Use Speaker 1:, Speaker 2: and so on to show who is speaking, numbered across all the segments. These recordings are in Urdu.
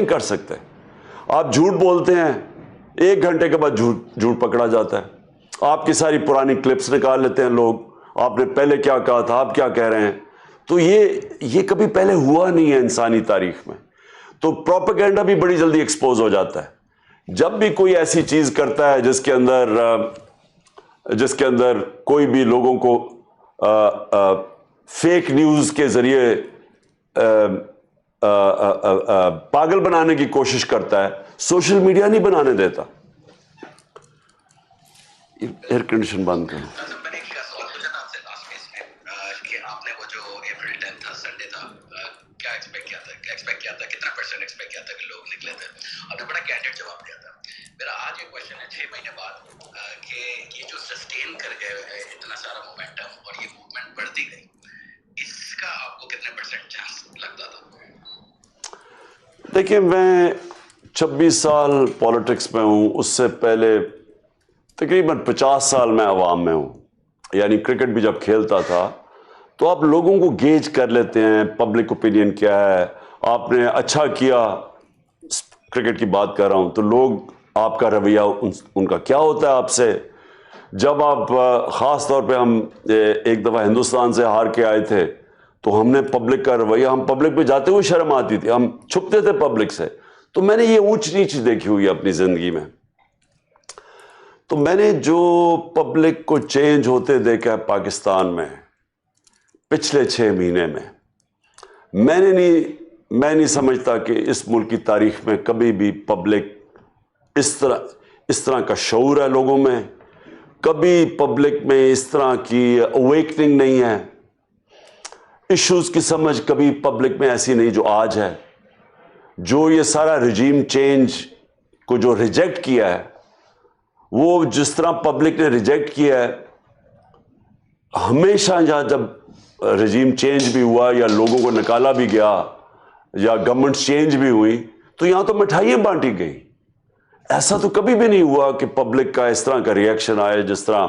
Speaker 1: نہیں کر سکتے. آپ جھوٹ بولتے ہیں, 1 گھنٹے کے بعد جھوٹ پکڑا جاتا ہے. آپ کی ساری پرانی کلپس نکال لیتے ہیں لوگ, آپ نے پہلے کیا کہا تھا, آپ کیا کہہ رہے ہیں. تو یہ کبھی پہلے ہوا نہیں ہے انسانی تاریخ میں. تو پروپیگنڈا بھی بڑی جلدی ایکسپوز ہو جاتا ہے. جب بھی کوئی ایسی چیز کرتا ہے جس کے اندر کوئی بھی لوگوں کو فیک نیوز کے ذریعے پاگل بنانے کی کوشش کرتا ہے, سوشل میڈیا نہیں بنانے دیتا. ایئر کنڈیشن بند کرو.
Speaker 2: میرا آج ایک کوشچن ہے 6 مہینے بعد کہ یہ جو سسٹین کر گئے اتنا سارا مومنٹم اور یہ موومنٹ بڑھتی گئی, اس کا آپ کو کتنے پرسنٹ چانس لگتا تھا؟
Speaker 1: دیکھیں, میں 26 سال پالیٹکس میں ہوں, اس سے پہلے تقریباً 50 سال میں عوام میں ہوں. یعنی کرکٹ بھی جب کھیلتا تھا تو آپ لوگوں کو گیج کر لیتے ہیں, پبلک اوپینین کیا ہے. آپ نے اچھا کیا, کرکٹ کی بات کر رہا ہوں, تو لوگ آپ کا رویہ ان کا کیا ہوتا ہے آپ سے. جب آپ خاص طور پہ ہم ایک دفعہ ہندوستان سے ہار کے آئے تھے تو ہم نے پبلک کا رویہ, ہم پبلک پہ جاتے ہوئے شرم آتی تھی, ہم چھپتے تھے پبلک سے. تو میں نے یہ اونچ نیچ دیکھی ہوئی ہے اپنی زندگی میں. تو میں نے جو پبلک کو چینج ہوتے دیکھا ہے پاکستان میں پچھلے 6 مہینے میں, میں نہیں سمجھتا کہ اس ملک کی تاریخ میں کبھی بھی پبلک اس طرح کا شعور ہے لوگوں میں. کبھی پبلک میں اس طرح کی اویکننگ نہیں ہے. ایشوز کی سمجھ کبھی پبلک میں ایسی نہیں جو آج ہے. جو یہ سارا رجیم چینج کو جو ریجیکٹ کیا ہے, وہ جس طرح پبلک نے ریجیکٹ کیا ہے, ہمیشہ جب رجیم چینج بھی ہوا یا لوگوں کو نکالا بھی گیا یا گورنمنٹ چینج بھی ہوئی تو یہاں تو مٹھائیاں بانٹی گئی. ایسا تو کبھی بھی نہیں ہوا کہ پبلک کا اس طرح کا ریئیکشن آئے جس طرح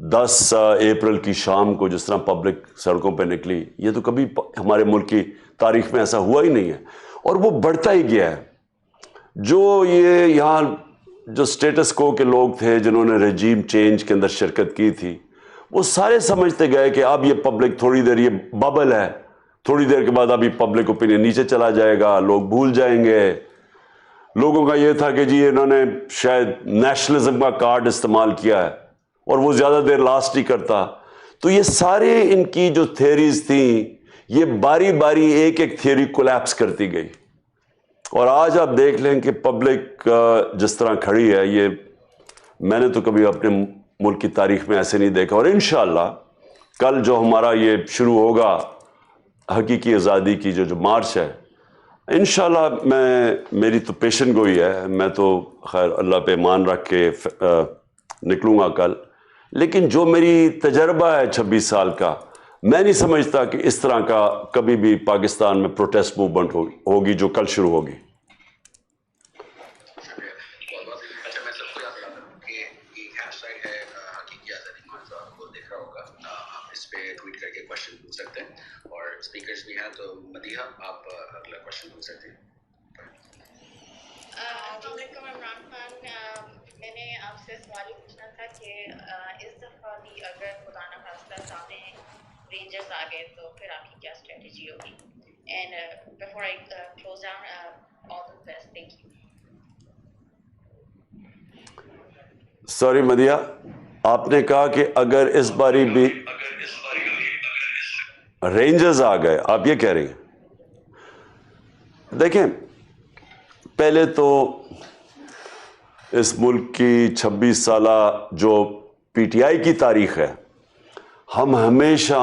Speaker 1: 10 اپریل کی شام کو جس طرح پبلک سڑکوں پہ نکلی. یہ تو کبھی ہمارے ملک کی تاریخ میں ایسا ہوا ہی نہیں ہے, اور وہ بڑھتا ہی گیا ہے. جو یہاں جو سٹیٹس کو کے لوگ تھے جنہوں نے رجیم چینج کے اندر شرکت کی تھی, وہ سارے سمجھتے گئے کہ اب یہ پبلک تھوڑی دیر, یہ ببل ہے, تھوڑی دیر کے بعد اب یہ پبلک اوپینین نیچے چلا جائے گا, لوگ بھول جائیں گے. لوگوں کا یہ تھا کہ جی انہوں نے شاید نیشنلزم کا کارڈ استعمال کیا ہے اور وہ زیادہ دیر لاسٹ نہیں کرتا. تو یہ سارے ان کی جو تھیریز تھیں, یہ باری باری ایک ایک تھیوری کولیپس کرتی گئی. اور آج آپ دیکھ لیں کہ پبلک جس طرح کھڑی ہے, یہ میں نے تو کبھی اپنے ملک کی تاریخ میں ایسے نہیں دیکھا. اور انشاءاللہ کل جو ہمارا یہ شروع ہوگا حقیقی آزادی کی جو مارچ ہے, انشاءاللہ میری تو پیشن گوئی ہے. میں تو خیر اللہ پہ ایمان رکھ کے نکلوں گا کل, لیکن جو میری تجربہ ہے 26 سال کا, میں نہیں سمجھتا کہ اس طرح کا کبھی بھی پاکستان میں پروٹیسٹ موومنٹ ہوگی جو کل شروع ہوگی.
Speaker 2: اچھا, میں سب کو یاد دلاتا ہوں کہ ایک ہیش ٹیگ ہے حقیقی آزادی مارچ, آپ کو دیکھ رہا ہوگا, آپ اس پہ ٹویٹ کر کے کوشچن پوچھ سکتے ہیں, اور اسپیکرز بھی ہیں. تو مدیحہ, آپ اگلا کوشچن پوچھ سکتے ہیں.
Speaker 3: السلام علیکم عمران خان, میں نے آپ سے سوال یہ پوچھنا تھا کہ اس دفعہ بھی اگر خدا نہ خواستہ سامنے رینجرز آ گئے تو پھر آپ کی کیا اسٹریٹجی ہوگی؟ And before I close down, all the best, thank you.
Speaker 1: Sorry Madiha, آپ نے کہا کہ اگر اس باری بھی رینجرز آ گئے, آپ یہ کہہ رہی ہیں. دیکھیں, پہلے تو اس ملک کی 26 سالہ جو پی ٹی آئی کی تاریخ ہے, ہم ہمیشہ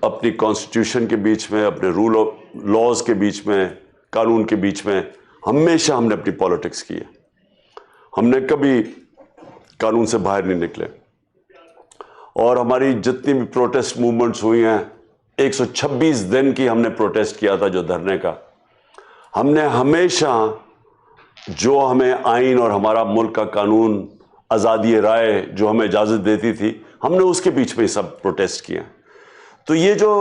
Speaker 1: اپنی کانسٹیٹیوشن کے بیچ میں, اپنے رول آف لاز کے بیچ میں, قانون کے بیچ میں, ہمیشہ ہم نے اپنی پالیٹکس کی ہے. ہم نے کبھی قانون سے باہر نہیں نکلے. اور ہماری جتنی بھی پروٹیسٹ موومنٹس ہوئی ہیں, 126 دن کی ہم نے پروٹیسٹ کیا تھا جو دھرنے کا. ہم نے ہمیشہ جو ہمیں آئین اور ہمارا ملک کا قانون, آزادی رائے جو ہمیں اجازت دیتی تھی, ہم نے اس کے بیچ میں سب پروٹیسٹ کیا. تو یہ جو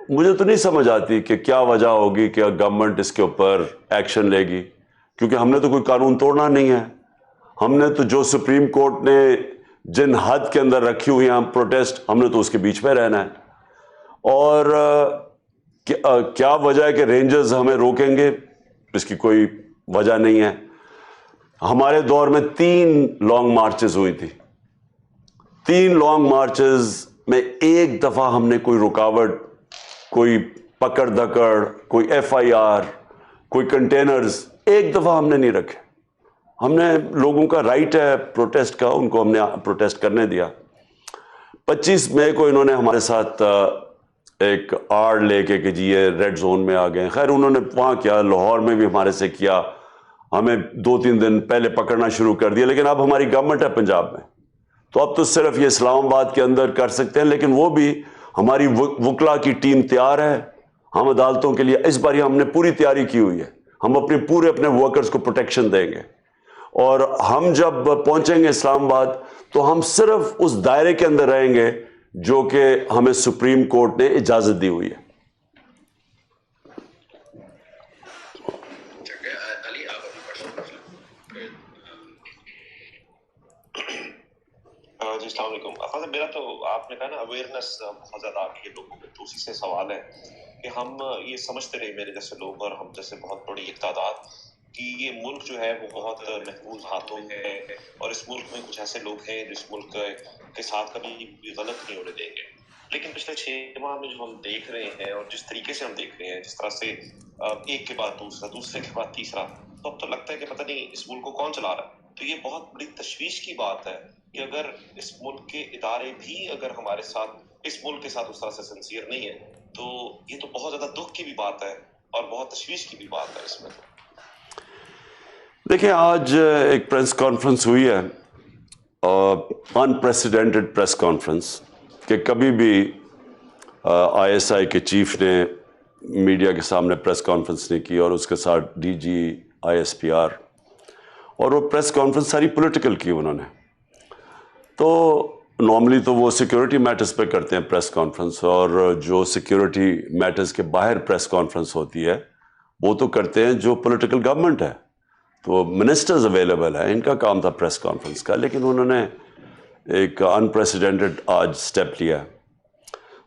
Speaker 1: مجھے تو نہیں سمجھ آتی کہ کیا وجہ ہوگی کہ گورنمنٹ اس کے اوپر ایکشن لے گی. کیونکہ ہم نے تو کوئی قانون توڑنا نہیں ہے. ہم نے تو جو سپریم کورٹ نے جن حد کے اندر رکھی ہوئی ہیں پروٹیسٹ، ہم نے تو اس کے بیچ میں رہنا ہے. اور کیا وجہ ہے کہ رینجرز ہمیں روکیں گے؟ اس کی کوئی وجہ نہیں ہے. ہمارے دور میں 3 لانگ مارچز ہوئی تھی. 3 لانگ مارچز میں ایک دفعہ ہم نے کوئی رکاوٹ، کوئی پکڑ دکڑ، کوئی FIR، کوئی کنٹینرز ایک دفعہ ہم نے نہیں رکھے. ہم نے لوگوں کا رائٹ ہے پروٹیسٹ کا، ان کو ہم نے پروٹیسٹ کرنے دیا. 25 مئی کو انہوں نے ہمارے ساتھ ایک آڑ لے کے کہ جی یہ ریڈ زون میں آ گئے. خیر انہوں نے وہاں کیا، لاہور میں بھی ہمارے سے کیا، ہمیں 2-3 دن پہلے پکڑنا شروع کر دیا. لیکن اب ہماری گورنمنٹ ہے پنجاب میں، تو اب تو صرف یہ اسلام آباد کے اندر کر سکتے ہیں. لیکن وہ بھی ہماری وکلا کی ٹیم تیار ہے. ہم عدالتوں کے لیے اس بار ہم نے پوری تیاری کی ہوئی ہے. ہم اپنے ورکرز کو پروٹیکشن دیں گے. اور ہم جب پہنچیں گے اسلام آباد تو ہم صرف اس دائرے کے اندر رہیں گے جو کہ ہمیں سپریم کورٹ نے اجازت دی ہوئی ہے.
Speaker 2: علی آپ اپنا کوشچن پوچھ لیں.
Speaker 4: جی السلام علیکم. افضل میرا تو آپ نے کہا نا اویئرنیس بہت زیادہ آ گئی ہے لوگوں میں، تو اسی سے سوال ہے کہ ہم یہ سمجھتے رہے میرے جیسے لوگ اور ہم جیسے بہت بڑی ایک تعداد کہ یہ ملک جو ہے وہ بہت محفوظ ہاتھوں میں ہے، اور اس ملک میں کچھ ایسے لوگ ہیں جو اس ملک کے ساتھ کبھی بھی غلط نہیں ہونے دیں گے. لیکن پچھلے 6 ماہ میں جو ہم دیکھ رہے ہیں اور جس طریقے سے ہم دیکھ رہے ہیں، جس طرح سے ایک کے بعد دوسرا، دوسرے کے بعد تیسرا، تو اب تو لگتا ہے کہ پتہ نہیں اس ملک کو کون چلا رہا ہے. تو یہ بہت بڑی تشویش کی بات ہے کہ اگر اس ملک کے ادارے بھی اگر ہمارے ساتھ، اس ملک کے ساتھ اس طرح سے سنسیئر نہیں ہے، تو یہ تو بہت زیادہ دکھ کی بھی بات ہے اور بہت تشویش کی بھی بات ہے اس میں.
Speaker 1: دیکھیں آج ایک پریس کانفرنس ہوئی ہے، انپریسیڈنٹڈ پریس کانفرنس، کہ کبھی بھی ISI کے چیف نے میڈیا کے سامنے پریس کانفرنس نہیں کی، اور اس کے ساتھ DG ISPR، اور وہ پریس کانفرنس ساری پولیٹیکل کی انہوں نے. تو نارملی تو وہ سیکیورٹی میٹرز پہ کرتے ہیں پریس کانفرنس، اور جو سیکیورٹی میٹرز کے باہر پریس کانفرنس ہوتی ہے وہ تو کرتے ہیں جو پولیٹیکل گورنمنٹ ہے. تو منسٹرز اویلیبل ہیں، ان کا کام تھا پریس کانفرنس کا. لیکن انہوں نے ایک انپریسیڈنٹڈ آج سٹیپ لیا.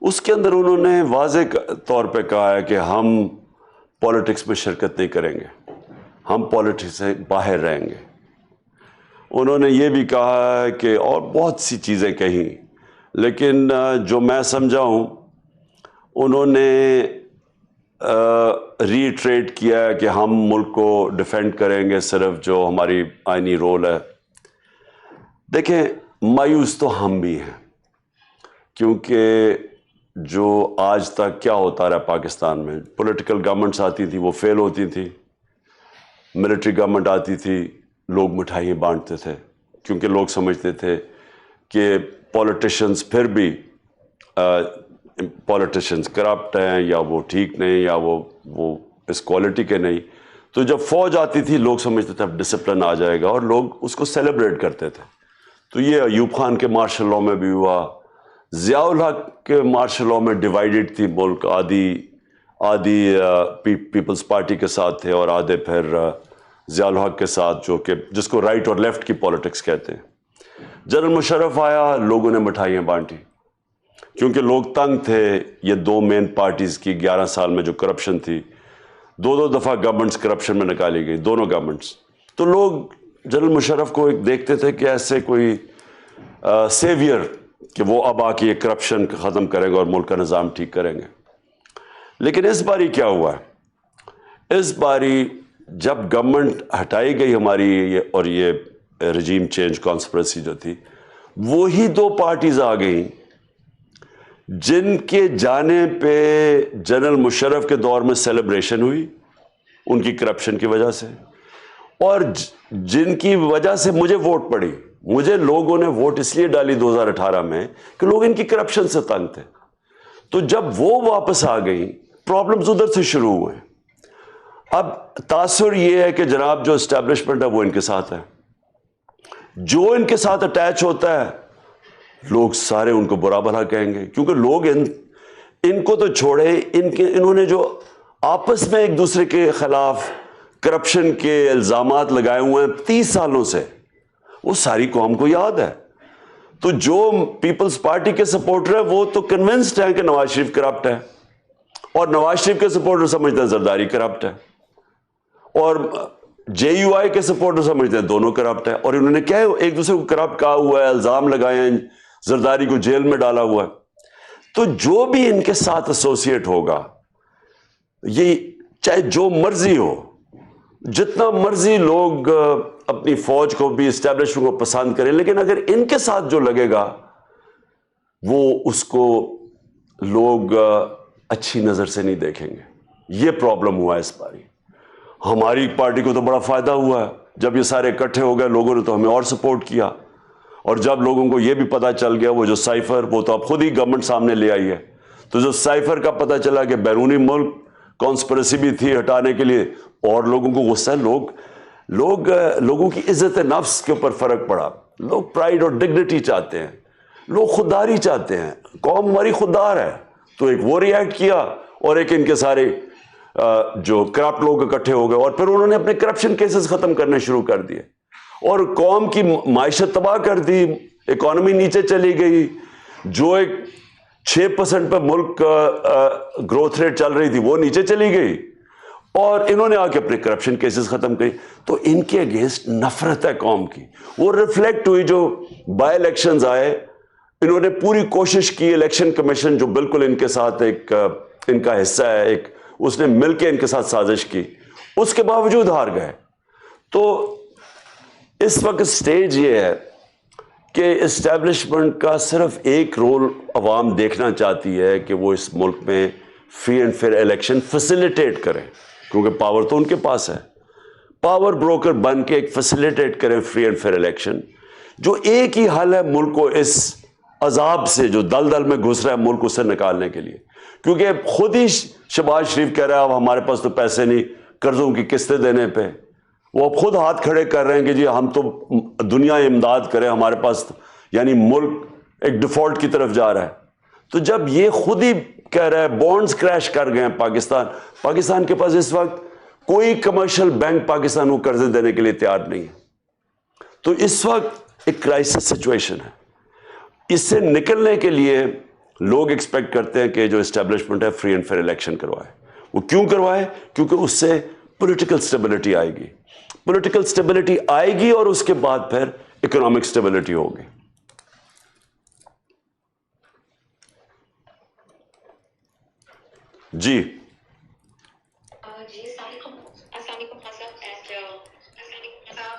Speaker 1: اس کے اندر انہوں نے واضح طور پہ کہا ہے کہ ہم پولیٹکس میں شرکت نہیں کریں گے، ہم پولیٹکس سے باہر رہیں گے. انہوں نے یہ بھی کہا ہے کہ اور بہت سی چیزیں کہیں، لیکن جو میں سمجھا ہوں انہوں نے ریٹریٹ کیا ہے کہ ہم ملک کو ڈیفینڈ کریں گے صرف جو ہماری آئینی رول ہے. دیکھیں مایوس تو ہم بھی ہیں، کیونکہ جو آج تک کیا ہوتا رہا پاکستان میں، پولیٹیکل گورنمنٹس آتی تھی وہ فیل ہوتی تھی، ملٹری گورنمنٹ آتی تھی لوگ مٹھائیاں بانٹتے تھے، کیونکہ لوگ سمجھتے تھے کہ پولیٹیشنز پھر بھی پولیٹیشنز کرپٹ ہیں، یا وہ ٹھیک نہیں، یا وہ اس کوالٹی کے نہیں. تو جب فوج آتی تھی لوگ سمجھتے تھے اب ڈسپلن آ جائے گا، اور لوگ اس کو سیلیبریٹ کرتے تھے. تو یہ ایوب خان کے مارشل لاء میں بھی ہوا، ضیاء الحق کے مارشل لاء میں ڈیوائیڈڈ تھی ملک، آدھی پیپلز پارٹی کے ساتھ تھے اور آدھے پھر ضیاء الحق کے ساتھ، جو کہ جس کو رائٹ اور لیفٹ کی پالیٹکس کہتے ہیں. جنرل مشرف آیا، لوگوں نے مٹھائیاں بانٹی، کیونکہ لوگ تنگ تھے. یہ 2 مین پارٹیز کی 11 سال میں جو کرپشن تھی، 2 دفعہ گورنمنٹس کرپشن میں نکالی گئی، دونوں گورنمنٹس. تو لوگ جنرل مشرف کو ایک دیکھتے تھے کہ ایسے کوئی سیویئر کہ وہ اب آ کے یہ کرپشن ختم کریں گے اور ملک کا نظام ٹھیک کریں گے. لیکن اس باری کیا ہوا ہے؟ اس باری جب گورنمنٹ ہٹائی گئی ہماری اور یہ رجیم چینج کانسپریسی جو تھی، وہی 2 پارٹیز آ گئیں جن کے جانے پہ جنرل مشرف کے دور میں سیلیبریشن ہوئی ان کی کرپشن کی وجہ سے، اور جن کی وجہ سے مجھے ووٹ پڑی. مجھے لوگوں نے ووٹ اس لیے ڈالی 2018 میں کہ لوگ ان کی کرپشن سے تنگ تھے. تو جب وہ واپس آ گئیں، پرابلمز ادھر سے شروع ہوئے. اب تاثر یہ ہے کہ جناب جو اسٹیبلشمنٹ ہے وہ ان کے ساتھ ہے، جو ان کے ساتھ اٹیچ ہوتا ہے لوگ سارے ان کو برا بھلا کہیں گے، کیونکہ لوگ ان کو تو چھوڑے، انہوں نے جو آپس میں ایک دوسرے کے خلاف کرپشن کے الزامات لگائے ہوئے ہیں 30 سالوں سے، وہ ساری قوم کو یاد ہے. تو جو پیپلز پارٹی کے سپورٹر ہیں وہ تو کنونسڈ ہیں کہ نواز شریف کرپٹ ہے، اور نواز شریف کے سپورٹر سمجھتے ہیں زرداری کرپٹ ہے، اور جے یو آئی کے سپورٹر سمجھتے ہیں دونوں کرپٹ ہے، اور انہوں نے کیا ایک دوسرے کو کرپٹ کہا ہوا ہے، الزام لگائے ہیں، زرداری کو جیل میں ڈالا ہوا ہے. تو جو بھی ان کے ساتھ ایسوسیٹ ہوگا، یہ چاہے جو مرضی ہو، جتنا مرضی لوگ اپنی فوج کو بھی اسٹیبلشمنٹ کو پسند کریں، لیکن اگر ان کے ساتھ جو لگے گا وہ اس کو لوگ اچھی نظر سے نہیں دیکھیں گے. یہ پرابلم ہوا ہے اس باری. ہماری پارٹی کو تو بڑا فائدہ ہوا ہے، جب یہ سارے اکٹھے ہو گئے لوگوں نے تو ہمیں اور سپورٹ کیا، اور جب لوگوں کو یہ بھی پتہ چل گیا وہ جو سائفر، وہ تو اب خود ہی گورنمنٹ سامنے لے آئی ہے، تو جو سائفر کا پتہ چلا کہ بیرونی ملک کانسپریسی بھی تھی ہٹانے کے لیے، اور لوگوں کو غصہ ہے. لوگوں کی عزت نفس کے اوپر فرق پڑا. لوگ پرائیڈ اور ڈگنیٹی چاہتے ہیں، لوگ خودداری چاہتے ہیں. قوم ہماری خوددار ہے. تو ایک وہ ریئیکٹ کیا، اور ایک ان کے سارے جو کرپٹ لوگ اکٹھے ہو گئے، اور پھر انہوں نے اپنے کرپشن کیسز ختم کرنے شروع کر دیے، اور قوم کی معیشت تباہ کر دی. اکانومی نیچے چلی گئی. جو ایک 6% پہ ملک گروتھ ریٹ چل رہی تھی وہ نیچے چلی گئی، اور انہوں نے آ کے اپنے کرپشن کیسز ختم کری. تو ان کے اگینسٹ نفرت ہے قوم کی، وہ ریفلیکٹ ہوئی. جو بائی الیکشنز آئے، انہوں نے پوری کوشش کی. الیکشن کمیشن جو بالکل ان کے ساتھ ایک ان کا حصہ ہے، اس نے مل کے ان کے ساتھ سازش کی، اس کے باوجود ہار گئے. تو اس وقت سٹیج یہ ہے کہ اسٹیبلشمنٹ کا صرف ایک رول عوام دیکھنا چاہتی ہے کہ وہ اس ملک میں free and fair election facilitate کریں، کیونکہ پاور تو ان کے پاس ہے. پاور بروکر بن کے ایک فیسیلیٹیٹ کریں فری اینڈ فیئر الیکشن. جو ایک ہی حل ہے ملک کو اس عذاب سے جو دلدل میں گھس رہا ہے ملک اسے نکالنے کے لیے. کیونکہ خود ہی شہباز شریف کہہ رہا ہے اب ہمارے پاس تو پیسے نہیں قرضوں کی قسطیں دینے پہ. وہ اب خود ہاتھ کھڑے کر رہے ہیں کہ جی ہم تو دنیا امداد کریں، ہمارے پاس یعنی ملک ایک ڈیفالٹ کی طرف جا رہا ہے. تو جب یہ خود ہی کہہ رہا ہے بانڈز کریش کر گئے ہیں پاکستان کے پاس اس وقت کوئی کمرشل بینک پاکستان کو قرضے دینے کے لیے تیار نہیں ہے. تو اس وقت ایک کرائسس سچویشن ہے. اس سے نکلنے کے لیے لوگ ایکسپیکٹ کرتے ہیں کہ جو اسٹیبلشمنٹ ہے فری اینڈ فیئر الیکشن کروائے. وہ کیوں کروائے؟ کیونکہ اس سے پولیٹیکل سٹیبلٹی آئے گی. پولیٹیکل سٹیبلٹی آئے گی اور اس کے بعد پھر اکنامک سٹیبلٹی ہوگی. جی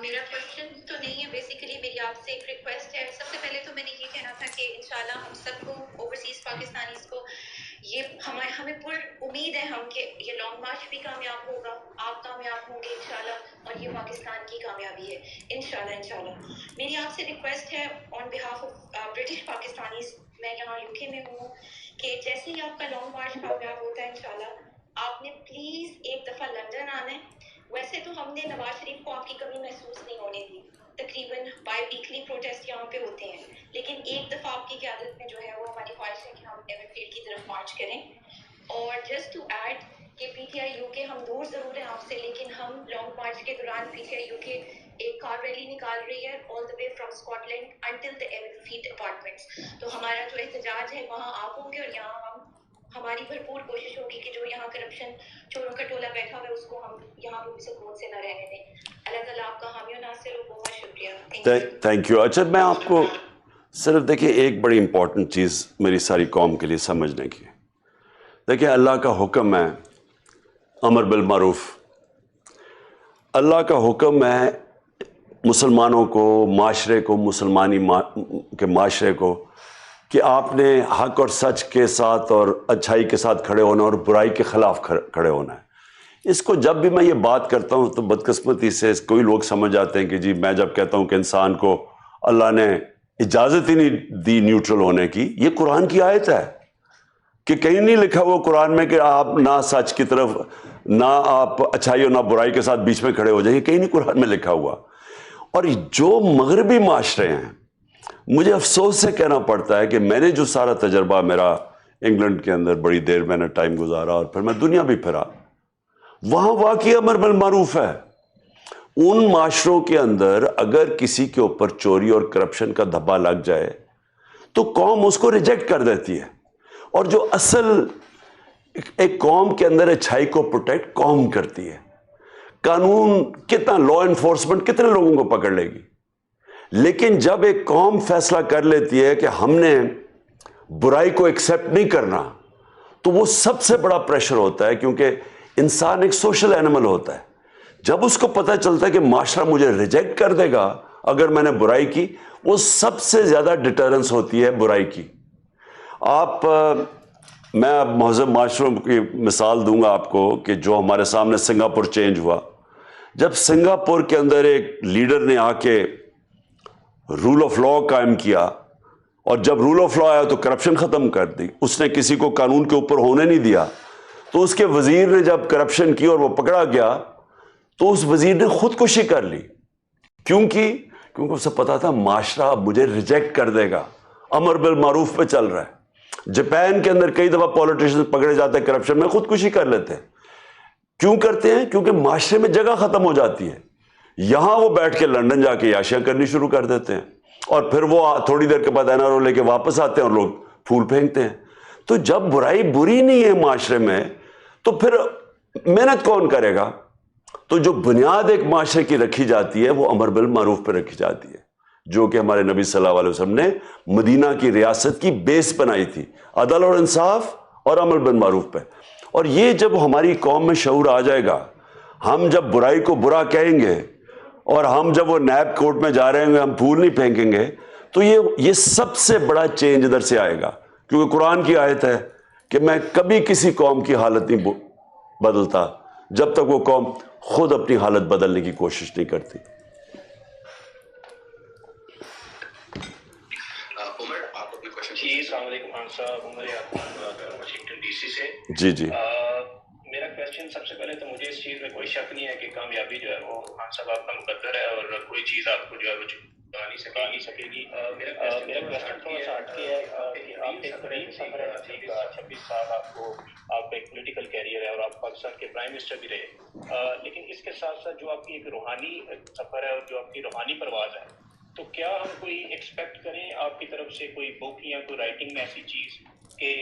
Speaker 3: میرا کوشچن تو نہیں ہے، بیسیکلی میری آپ سے ایک ریکویسٹ ہے. سب سے پہلے تو میں نے یہ کہنا تھا کہ انشاءاللہ ہم سب کو اوورسیز پاکستانیز کو یہ ہمیں پر امید ہے ہم کہ یہ لانگ مارچ بھی کامیاب ہوگا، آپ کامیاب ہوں گے انشاءاللہ، اور یہ پاکستان کی کامیابی ہے انشاءاللہ. میری آپ سے ریکویسٹ ہے آن بہاف آف برٹش پاکستانیز، میں یہاں یو کے میں ہوں، کہ جیسے ہی آپ کا لانگ مارچ کامیاب ہوتا ہے انشاءاللہ آپ نے پلیز ایک دفعہ لندن آنا ہے. ویسے تو ہم نے نواز شریف کو آپ کی کمی محسوس نہیں ہونے دی، تقریباً بائی ویکلی پروٹیسٹ یہاں پہ ہوتے ہیں، لیکن ایک دفعہ آپ کی قیادت میں جو ہے وہ ہماری خواہش ہے کہ ہم ایور فیلڈ کی طرف مارچ کریں. اور جسٹ ٹو ایڈ کہ پی ٹی آئی یو کے ہم دور ضرور ہیں آپ سے، لیکن ہم لانگ مارچ کے دوران پی ٹی آئی یو کے ایک کار ریلی نکال رہی ہے all the way from Scotland until the Everfield apartments. تو ہمارا جو احتجاج ہے وہاں آپ ہوں گے، اور یہاں ہماری بھرپور کوشش ہوگی کہ جو یہاں کرپشن چوروں کا ٹولہ بیٹھا ہوا ہے اس کو ہم یہاں پہ سکون سے نہ رہنے دیں. اللہ تعالیٰ آپ کا حامی و ناصر ہو. بہت شکریہ.
Speaker 1: Thank you. اچھا میں آپ کو صرف دیکھیے ایک بڑی امپورٹنٹ چیز میری ساری قوم کے لیے سمجھنے کی. دیکھیں اللہ کا حکم ہے امر بالمعروف. اللہ کا حکم ہے مسلمانوں کو، معاشرے کو، مسلمانی کے معاشرے کو کہ آپ نے حق اور سچ کے ساتھ اور اچھائی کے ساتھ کھڑے ہونا اور برائی کے خلاف کھڑے ہونا ہے. اس کو جب بھی میں یہ بات کرتا ہوں تو بدقسمتی سے کوئی لوگ سمجھ جاتے ہیں کہ جی میں جب کہتا ہوں کہ انسان کو اللہ نے اجازت ہی نہیں دی نیوٹرل ہونے کی. یہ قرآن کی آیت ہے کہ کہیں نہیں لکھا ہوا قرآن میں کہ آپ نہ سچ کی طرف، نہ آپ اچھائی اور نہ برائی کے ساتھ بیچ میں کھڑے ہو جائیں. کہیں نہیں قرآن میں لکھا ہوا. اور جو مغربی معاشرے ہیں، مجھے افسوس سے کہنا پڑتا ہے کہ میں نے جو سارا تجربہ میرا انگلینڈ کے اندر بڑی دیر میں نے ٹائم گزارا اور پھر میں دنیا بھی پھرا، وہاں واقعی امر بالمعروف ہے. ان معاشروں کے اندر اگر کسی کے اوپر چوری اور کرپشن کا دھبا لگ جائے تو قوم اس کو ریجیکٹ کر دیتی ہے. اور جو اصل ایک قوم کے اندر اچھائی کو پروٹیکٹ قوم کرتی ہے. قانون کتنا لا انفورسمنٹ کتنے لوگوں کو پکڑ لے گی؟ لیکن جب ایک قوم فیصلہ کر لیتی ہے کہ ہم نے برائی کو ایکسیپٹ نہیں کرنا تو وہ سب سے بڑا پریشر ہوتا ہے، کیونکہ انسان ایک سوشل اینیمل ہوتا ہے. جب اس کو پتہ چلتا ہے کہ معاشرہ مجھے ریجیکٹ کر دے گا اگر میں نے برائی کی، وہ سب سے زیادہ ڈیٹرنس ہوتی ہے برائی کی. میں اب مہذب معاشروں کی مثال دوں گا آپ کو کہ جو ہمارے سامنے سنگاپور چینج ہوا. جب سنگاپور کے اندر ایک لیڈر نے آ کے رول آف لا قائم کیا، اور جب رول آف لا آیا تو کرپشن ختم کر دی، اس نے کسی کو قانون کے اوپر ہونے نہیں دیا. تو اس کے وزیر نے جب کرپشن کی اور وہ پکڑا گیا تو اس وزیر نے خودکشی کر لی. کیونکہ اسے پتا تھا معاشرہ اب مجھے ریجیکٹ کر دے گا. امر بالمعروف پہ چل رہا ہے. جاپان کے اندر کئی دفعہ پولیٹیشن پکڑے جاتے ہیں کرپشن میں، خودکشی کر لیتے ہیں. کیوں کرتے ہیں؟ کیونکہ معاشرے میں جگہ ختم ہو جاتی ہے. یہاں وہ بیٹھ کے لندن جا کے عیاشیاں کرنی شروع کر دیتے ہیں، اور پھر وہ تھوڑی دیر کے بعد NRO لے کے واپس آتے ہیں اور لوگ پھول پھینکتے ہیں. تو جب برائی بری نہیں ہے معاشرے میں تو پھر محنت کون کرے گا؟ تو جو بنیاد ایک معاشرے کی رکھی جاتی ہے وہ امر بالمعروف پہ رکھی جاتی ہے، جو کہ ہمارے نبی صلی اللہ علیہ وسلم نے مدینہ کی ریاست کی بیس بنائی تھی، عدل اور انصاف اور امر بالمعروف پہ. اور یہ جب ہماری قوم میں شعور آ جائے گا، ہم جب برائی کو برا کہیں گے اور ہم جب وہ نیب کورٹ میں جا رہے ہیں ہم پھول نہیں پھینکیں گے، تو یہ سب سے بڑا چینج ادھر سے آئے گا. کیونکہ قرآن کی آیت ہے کہ میں کبھی کسی قوم کی حالت نہیں بدلتا جب تک وہ قوم خود اپنی حالت بدلنے کی کوشش نہیں کرتی.
Speaker 2: عمر آپ اپنے کوشچن.
Speaker 5: جی السلام علیکم خان صاحب، عمر واشنگٹن ڈی سی سے.
Speaker 1: جی
Speaker 5: میرا کوشچن سب سے پہلے تو مجھے اس چیز میں کوئی شک نہیں ہے کہ کامیابی جو ہے وہ خان صاحب آپ کا مقدر ہے اور کوئی چیز آپ کو جو ہے وہ چکا نہیں سکے گی. میرا کوشچن تھوڑا سا ہٹ کے ہے کہ آپ ایک طریق سفر ہے 26 سال آپ کا ایک پولیٹیکل کیریئر ہے اور آپ پاکستان کے پرائم منسٹر بھی رہے، لیکن اس کے ساتھ ساتھ جو آپ کی ایک روحانی سفر ہے اور جو آپ کی روحانی پرواز ہے، تو کیا ہم کوئی ایکسپیکٹ کریں آپ کی طرف سے کوئی بک یا کوئی رائٹنگ میں ایسی چیز کہ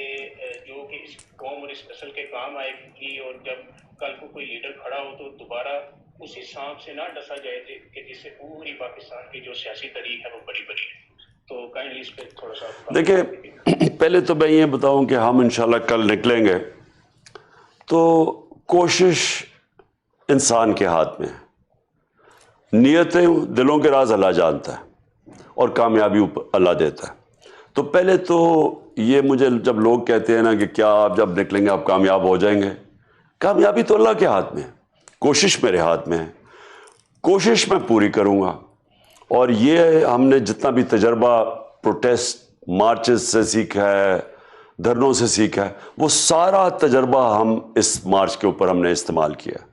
Speaker 5: جو کہ اس قوم اور اس نسل کے کام آئے گی، اور جب کل کو کوئی لیڈر کھڑا ہو تو دوبارہ اسی سانپ سے نہ ڈسا جائے کہ جس سے پوری پاکستان کی جو سیاسی تاریخ ہے وہ بڑی بڑی ہے. تو کائنڈلی اس پہ تھوڑا سا
Speaker 1: دیکھیں، پہلے تو میں یہ بتاؤں کہ ہم انشاءاللہ کل نکلیں گے تو کوشش انسان کے ہاتھ میں ہے. نیتیں دلوں کے راز اللہ جانتا ہے اور کامیابی اللہ دیتا ہے. تو پہلے تو یہ مجھے جب لوگ کہتے ہیں نا کہ کیا آپ جب نکلیں گے آپ کامیاب ہو جائیں گے، کامیابی تو اللہ کے ہاتھ میں ہے، کوشش میرے ہاتھ میں ہے. کوشش میں پوری کروں گا. اور یہ ہم نے جتنا بھی تجربہ پروٹیسٹ مارچز سے سیکھا ہے، دھرنوں سے سیکھا ہے، وہ سارا تجربہ ہم اس مارچ کے اوپر ہم نے استعمال کیا.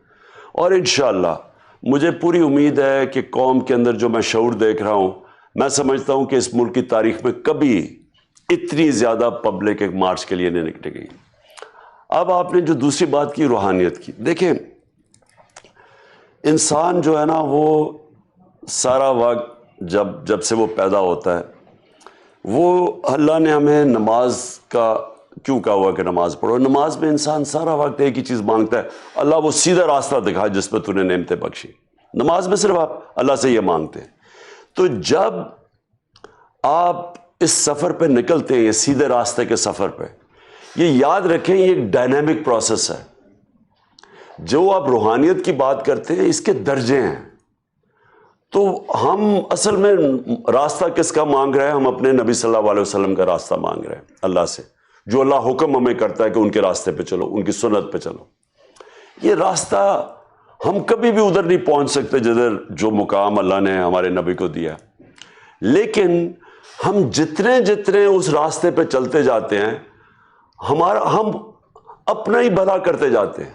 Speaker 1: اور انشاءاللہ مجھے پوری امید ہے کہ قوم کے اندر جو میں شعور دیکھ رہا ہوں، میں سمجھتا ہوں کہ اس ملک کی تاریخ میں کبھی اتنی زیادہ پبلک ایک مارچ کے لیے نہیں نکلے گئی. اب آپ نے جو دوسری بات کی روحانیت کی، دیکھیں انسان جو ہے نا وہ سارا وقت جب سے وہ پیدا ہوتا ہے، وہ اللہ نے ہمیں نماز کا کیوں کہا ہوا کہ نماز پڑھو؟ نماز میں انسان سارا وقت ایک ہی چیز مانگتا ہے، اللہ وہ سیدھا راستہ دکھا جس پہ تو نے نعمتیں بخشی. نماز میں صرف آپ اللہ سے یہ مانگتے ہیں. تو جب آپ اس سفر پہ نکلتے ہیں، یہ سیدھے راستے کے سفر پہ، یہ یاد رکھیں یہ ایک ڈائنامک پروسیس ہے. جو آپ روحانیت کی بات کرتے ہیں اس کے درجے ہیں. تو ہم اصل میں راستہ کس کا مانگ رہے ہیں؟ ہم اپنے نبی صلی اللہ علیہ وسلم کا راستہ مانگ رہے ہیں اللہ سے، جو اللہ حکم ہمیں کرتا ہے کہ ان کے راستے پہ چلو، ان کی سنت پہ چلو. یہ راستہ ہم کبھی بھی ادھر نہیں پہنچ سکتے جدھر جو مقام اللہ نے ہمارے نبی کو دیا، لیکن ہم جتنے اس راستے پہ چلتے جاتے ہیں ہم اپنا ہی بھلا کرتے جاتے ہیں.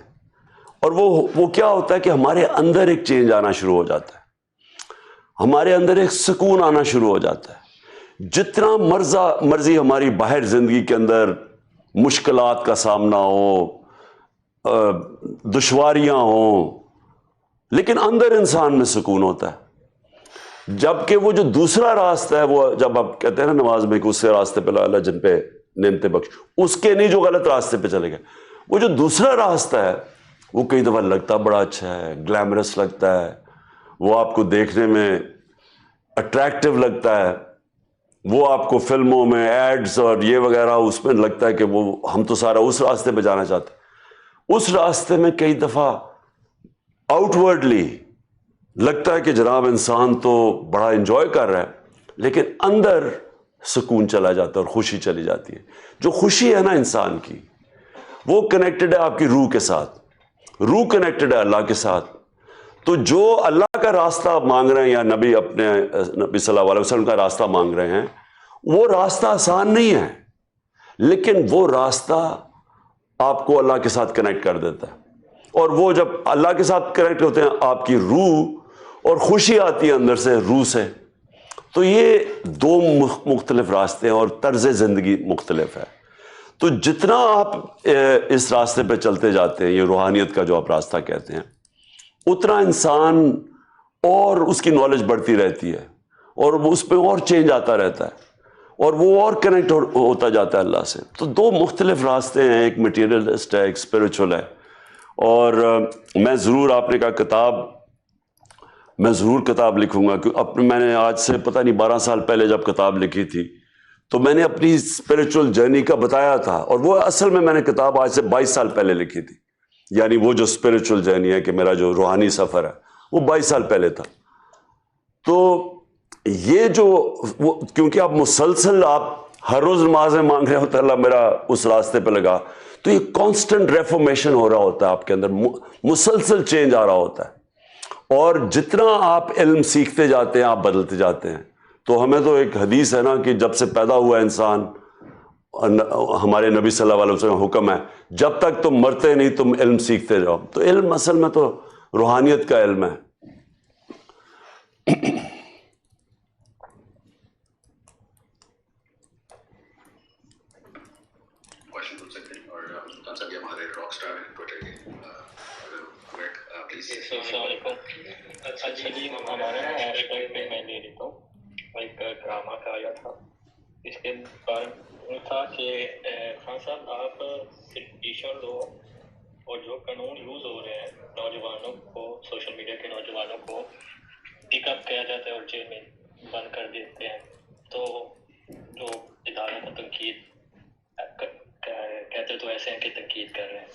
Speaker 1: اور وہ کیا ہوتا ہے کہ ہمارے اندر ایک چینج آنا شروع ہو جاتا ہے، ہمارے اندر ایک سکون آنا شروع ہو جاتا ہے. جتنا مرضی ہماری باہر زندگی کے اندر مشکلات کا سامنا ہو، دشواریاں ہوں، لیکن اندر انسان میں سکون ہوتا ہے. جبکہ وہ جو دوسرا راستہ ہے، وہ جب آپ کہتے ہیں نا نماز میں کہ اس سے راستے پہ اللہ جن پہ نعمتیں بخش، اس کے نہیں جو غلط راستے پہ چلے گئے. وہ جو دوسرا راستہ ہے وہ کئی دفعہ لگتا بڑا اچھا ہے، گلیمرس لگتا ہے، وہ آپ کو دیکھنے میں اٹریکٹیو لگتا ہے، وہ آپ کو فلموں میں ایڈز اور یہ وغیرہ اس میں لگتا ہے کہ وہ ہم تو سارا اس راستے پہ جانا چاہتے ہیں. اس راستے میں کئی دفعہ آؤٹ ورڈلی لگتا ہے کہ جناب انسان تو بڑا انجوائے کر رہا ہے، لیکن اندر سکون چلا جاتا ہے اور خوشی چلی جاتی ہے. جو خوشی ہے نا انسان کی، وہ کنیکٹڈ ہے آپ کی روح کے ساتھ، روح کنیکٹڈ ہے اللہ کے ساتھ. تو جو اللہ کا راستہ آپ مانگ رہے ہیں یا نبی صلی اللہ علیہ وسلم کا راستہ مانگ رہے ہیں، وہ راستہ آسان نہیں ہے، لیکن وہ راستہ آپ کو اللہ کے ساتھ کنیکٹ کر دیتا ہے. اور وہ جب اللہ کے ساتھ کنیکٹ ہوتے ہیں، آپ کی روح اور خوشی آتی ہے اندر سے، روح سے. تو یہ دو مختلف راستے ہیں اور طرز زندگی مختلف ہے. تو جتنا آپ اس راستے پہ چلتے جاتے ہیں، یہ روحانیت کا جو آپ راستہ کہتے ہیں، اتنا انسان اور اس کی نالج بڑھتی رہتی ہے اور وہ اس پہ اور چینج آتا رہتا ہے اور وہ اور کنیکٹ ہوتا جاتا ہے اللہ سے. تو دو مختلف راستے ہیں، ایک مٹیریلسٹ ہے، ایک اسپریچول ہے. اور میں ضرور، آپ نے کہا میں ضرور کتاب لکھوں گا، کہ میں نے آج سے پتہ نہیں 12 سال پہلے جب کتاب لکھی تھی تو میں نے اپنی اسپریچول جرنی کا بتایا تھا، اور وہ اصل میں نے کتاب آج سے 22 سال پہلے لکھی تھی. یعنی وہ جو اسپریچول جرنی ہے کہ میرا جو روحانی سفر ہے وہ 22 سال پہلے تھا. تو یہ جو کیونکہ آپ مسلسل آپ ہر روز نمازیں مانگ رہے ہوتے اللہ میرا اس راستے پہ لگا، تو یہ کانسٹنٹ ریفارمیشن ہو رہا ہوتا ہے آپ کے اندر، مسلسل چینج آ رہا ہوتا ہے. اور جتنا آپ علم سیکھتے جاتے ہیں آپ بدلتے جاتے ہیں. تو ہمیں تو ایک حدیث ہے نا کہ جب سے پیدا ہوا انسان، ہمارے نبی صلی اللہ علیہ وسلم کا حکم ہے جب تک تم مرتے نہیں تم علم سیکھتے جاؤ. تو علم اصل میں تو روحانیت کا علم ہے.
Speaker 2: کوشچن پوچھ سکتے ہیں. اور سلطان صاحب یہ ہمارے راک اسٹار ہیں ٹویٹر کے، پلیز.
Speaker 5: السلام علیکم. اچھا جی، ہمارے ہیش ٹیگ پہ میں لے لیتا ہوں. ایک ڈرامہ کا آیا تھا، اس کے بارے میں تھا کہ خان صاحب آپ پٹیشن لو اور جو قانون یوز ہو رہے ہیں نوجوانوں کو، سوشل میڈیا کے نوجوانوں کو پک اپ کیا جاتا ہے اور جیل میں بند کر دیتے ہیں. تو جو اداروں کو تنقید کہتے تو ایسے ہیں کہ تنقید کر رہے ہیں.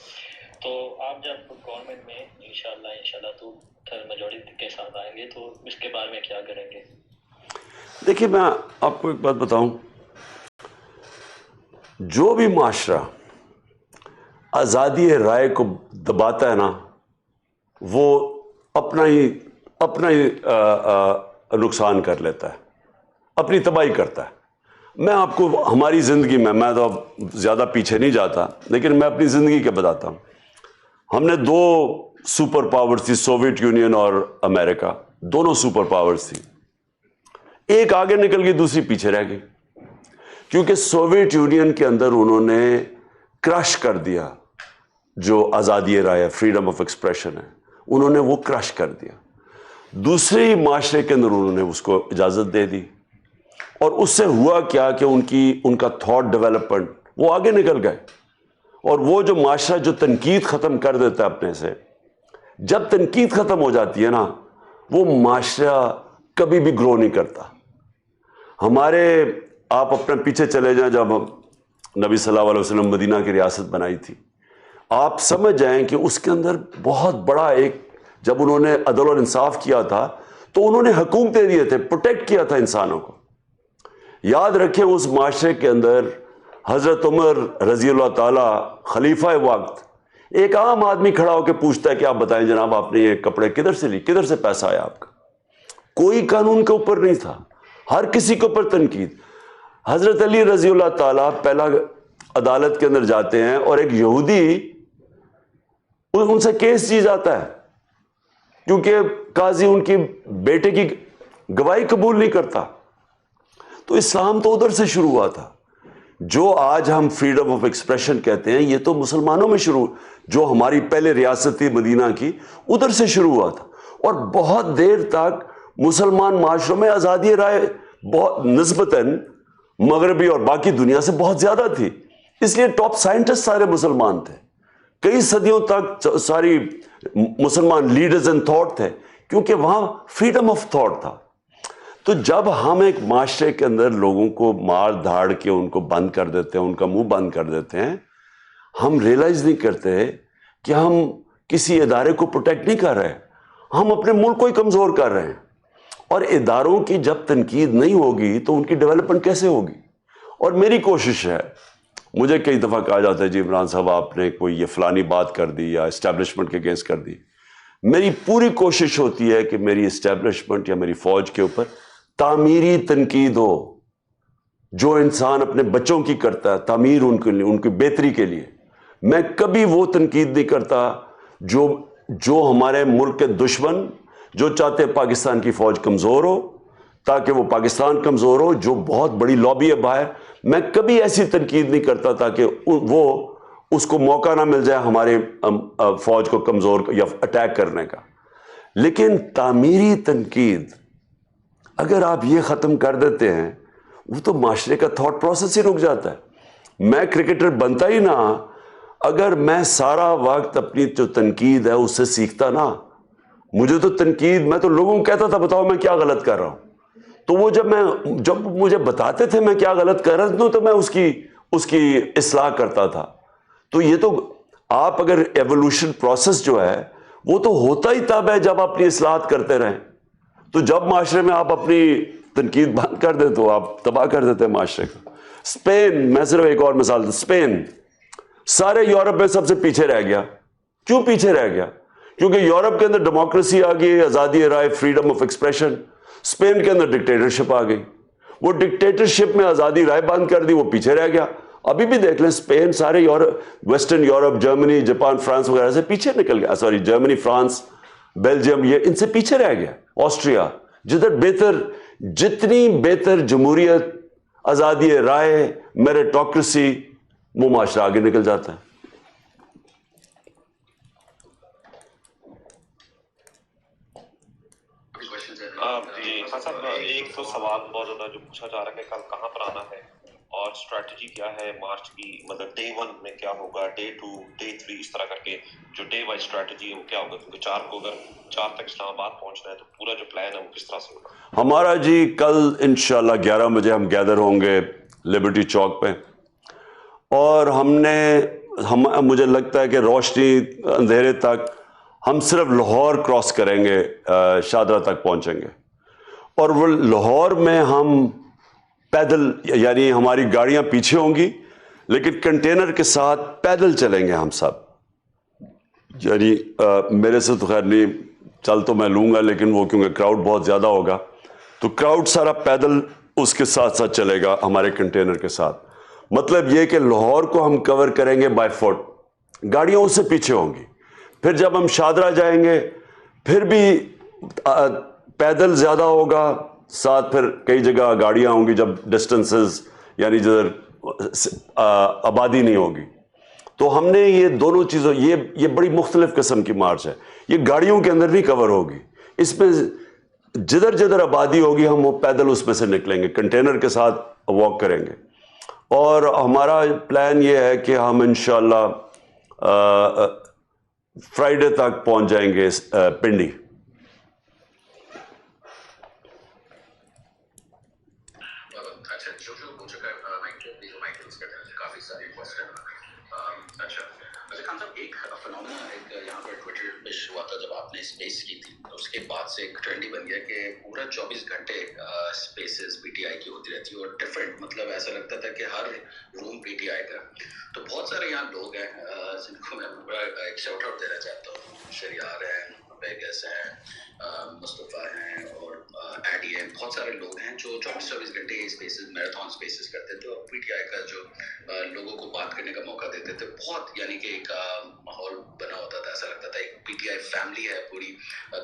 Speaker 5: تو آپ جب گورنمنٹ میں انشاءاللہ تو میجورٹی کے ساتھ آئیں گے تو اس کے بارے میں کیا کریں گے؟
Speaker 1: دیکھیے میں آپ کو ایک بات بتاؤں، جو بھی معاشرہ آزادی رائے کو دباتا ہے نا، وہ اپنا ہی نقصان کر لیتا ہے، اپنی تباہی کرتا ہے. میں آپ کو ہماری زندگی میں تو اب زیادہ پیچھے نہیں جاتا، لیکن میں اپنی زندگی کے بتاتا ہوں. ہم نے 2 سپر پاورز تھی، سوویت یونین اور امریکہ، دونوں سپر پاورز تھی. ایک آگے نکل گئی، دوسری پیچھے رہ گئی، کیونکہ سوویت یونین کے اندر انہوں نے کرش کر دیا جو آزادی رائے، فریڈم آف ایکسپریشن ہے، انہوں نے وہ کرش کر دیا. دوسرے معاشرے کے اندر انہوں نے اس کو اجازت دے دی، اور اس سے ہوا کیا کہ ان کا تھاٹ ڈیولپمنٹ وہ آگے نکل گئے. اور وہ جو معاشرہ جو تنقید ختم کر دیتا ہے اپنے سے، جب تنقید ختم ہو جاتی ہے نا، وہ معاشرہ کبھی بھی گرو نہیں کرتا. آپ اپنے پیچھے چلے جائیں، جب نبی صلی اللہ علیہ وسلم مدینہ کی ریاست بنائی تھی، آپ سمجھ جائیں کہ اس کے اندر بہت بڑا جب انہوں نے عدل اور انصاف کیا تھا تو انہوں نے حکومتیں دیے تھے، پروٹیکٹ کیا تھا انسانوں کو. یاد رکھیں اس معاشرے کے اندر حضرت عمر رضی اللہ تعالی خلیفہ وقت، ایک عام آدمی کھڑا ہو کے پوچھتا ہے کہ آپ بتائیں جناب آپ نے یہ کپڑے کدھر سے لی، کدھر سے پیسہ آیا آپ کا؟ کوئی قانون کے اوپر نہیں تھا، ہر کسی کے اوپر تنقید. حضرت علی رضی اللہ تعالیٰ پہلا عدالت کے اندر جاتے ہیں اور ایک یہودی ان سے کیس چیز آتا ہے کیونکہ قاضی ان کی بیٹے کی گواہی قبول نہیں کرتا. تو اسلام تو ادھر سے شروع ہوا تھا جو آج ہم فریڈم آف ایکسپریشن کہتے ہیں یہ تو مسلمانوں میں شروع، جو ہماری پہلے ریاست تھی مدینہ کی ادھر سے شروع ہوا تھا، اور بہت دیر تک مسلمان معاشروں میں آزادی رائے بہت نسبتاً مغربی اور باقی دنیا سے بہت زیادہ تھی، اس لیے ٹاپ سائنٹسٹ سارے مسلمان تھے، کئی صدیوں تک ساری مسلمان لیڈرز ان تھاٹ تھے، کیونکہ وہاں فریڈم آف تھاٹ تھا۔ تو جب ہم ایک معاشرے کے اندر لوگوں کو مار دھاڑ کے ان کو بند کر دیتے ہیں، ان کا منہ بند کر دیتے ہیں، ہم ریئلائز نہیں کرتے کہ ہم کسی ادارے کو پروٹیکٹ نہیں کر رہے، ہم اپنے ملک کو ہی کمزور کر رہے ہیں۔ اور اداروں کی جب تنقید نہیں ہوگی تو ان کی ڈیولپمنٹ کیسے ہوگی؟ اور میری کوشش ہے، مجھے کئی دفعہ کہا جاتا ہے جی عمران صاحب آپ نے کوئی یہ فلانی بات کر دی یا اسٹیبلشمنٹ کے اگینسٹ کر دی، میری پوری کوشش ہوتی ہے کہ میری اسٹیبلشمنٹ یا میری فوج کے اوپر تعمیری تنقید ہو، جو انسان اپنے بچوں کی کرتا ہے تعمیر ان کے لیے، ان کی بہتری کے لیے۔ میں کبھی وہ تنقید نہیں کرتا جو ہمارے ملک کے دشمن جو چاہتے ہیں پاکستان کی فوج کمزور ہو تاکہ وہ پاکستان کمزور ہو، جو بہت بڑی لابی ہے باہر، میں کبھی ایسی تنقید نہیں کرتا تاکہ وہ اس کو موقع نہ مل جائے ہمارے فوج کو کمزور یا اٹیک کرنے کا۔ لیکن تعمیری تنقید اگر آپ یہ ختم کر دیتے ہیں، وہ تو معاشرے کا تھاٹ پروسیس ہی رک جاتا ہے۔ میں کرکٹر بنتا ہی نہ اگر میں سارا وقت اپنی جو تنقید ہے اس سے سیکھتا نا۔ مجھے تو تنقید، میں تو لوگوں کو کہتا تھا بتاؤ میں کیا غلط کر رہا ہوں، تو وہ جب مجھے بتاتے تھے میں کیا غلط کر رہا ہوں تو میں اس کی اصلاح کرتا تھا۔ تو یہ تو آپ اگر ایوولوشن پروسیس جو ہے وہ تو ہوتا ہی تب ہے جب اپنی اصلاحات کرتے رہیں۔ تو جب معاشرے میں آپ اپنی تنقید بند کر دیں تو آپ تباہ کر دیتے ہیں معاشرے کو۔ اسپین، میں صرف ایک اور مثال دوں، اسپین سارے یورپ میں سب سے پیچھے رہ گیا۔ کیوں پیچھے رہ گیا؟ کیونکہ یورپ کے اندر ڈیموکریسی آ گئی، آزادی رائے، فریڈم آف ایکسپریشن۔ اسپین کے اندر ڈکٹیٹرشپ آ گئی، وہ ڈکٹیٹرشپ میں آزادی رائے بند کر دی، وہ پیچھے رہ گیا۔ ابھی بھی دیکھ لیں اسپین سارے Europe, western Europe, Germany, Japan, France وغیرہ سے پیچھے نکل گیا، سوری جرمنی، فرانس، بیلجیم، یہ ان سے پیچھے رہ گیا۔ آسٹریا، جتنی بہتر جمہوریت، آزادی رائے، میریٹوکریسی، وہ معاشرہ آگے نکل جاتا ہے۔
Speaker 4: جی خان صاحب، ایک تو سوال بہت زیادہ جو پوچھا جا رہا ہے کہ کل کہاں پر آنا ہے اور اسٹریٹجی کیا ہے مارچ کی، مطلب ڈے 1 میں کیا ہوگا، ڈے 2، ڈے 3، اس طرح کر کے جو ڈے وائز اسٹریٹجی ہے وہ کیا ہوگا، کیونکہ 4 کو اگر 4 تک اسلام آباد پہنچنا ہے تو پورا جو پلان ہے وہ کس طرح سے ہوگا؟
Speaker 1: ہمارا جی کل انشاءاللہ 11 بجے ہم گیدر ہوں گے لبرٹی چوک پہ، اور مجھے لگتا ہے کہ روشنی اندھیرے تک ہم صرف لاہور کراس کریں گے، شاہدرہ تک پہنچیں گے، اور وہ لاہور میں ہم پیدل، یعنی ہماری گاڑیاں پیچھے ہوں گی لیکن کنٹینر کے ساتھ پیدل چلیں گے ہم سب۔ یعنی میرے سے تو خیر نہیں، چل تو میں لوں گا لیکن وہ کیونکہ کراؤڈ بہت زیادہ ہوگا تو کراؤڈ سارا پیدل اس کے ساتھ ساتھ چلے گا ہمارے کنٹینر کے ساتھ۔ مطلب یہ کہ لاہور کو ہم کور کریں گے بائی فٹ، گاڑیاں اس سے پیچھے ہوں گی۔ پھر جب ہم شاہدرہ جائیں گے پھر بھی پیدل زیادہ ہوگا، ساتھ پھر کئی جگہ گاڑیاں ہوں گی جب ڈسٹنسز، یعنی جدھر آبادی نہیں ہوگی۔ تو ہم نے یہ دونوں چیزوں، یہ بڑی مختلف قسم کی مارچ ہے، یہ گاڑیوں کے اندر نہیں کور ہوگی، اس میں جدھر جدھر آبادی ہوگی ہم وہ پیدل اس میں سے نکلیں گے، کنٹینر کے ساتھ واک کریں گے۔ اور ہمارا پلان یہ ہے کہ ہم انشاءاللہ فرائیڈے تک پہنچ جائیں گے پنڈی۔
Speaker 2: اچھا، جو ہو چکا ہے کافی سارے کوسچن۔ اچھا خان صاحب، ایک فنومنا یہاں پر ٹویٹر پہ ہوا تھا جب آپ نے اسپیس کی تھی، اس کے بعد سے ایک ٹرینڈ ہی بن گیا کہ پورا 24 گھنٹے اسپیسز پی ٹی آئی کی ہوتی رہتی ہے، اور ڈفرینٹ، مطلب ایسا لگتا تھا کہ ہر روم پی ٹی آئی کا۔ تو بہت سارے یہاں لوگ ہیں جن کو میں ایک شاؤٹ آؤٹ دینا چاہتا ہوں، شریار ہیں، بیگس ہیں، مصطفیٰ ہیں، اور ایڈی ہیں، بہت سارے لوگ ہیں جو 24 گھنٹے اسپیسز، میراتھن اسپیسز کرتے تھے، اور پی ٹی آئی کا جو لوگوں کو بات کرنے کا موقع دیتے تھے، بہت یعنی کہ ایک ماحول بنا ہوتا تھا، ایسا لگتا تھا ایک پی ٹی آئی فیملی ہے پوری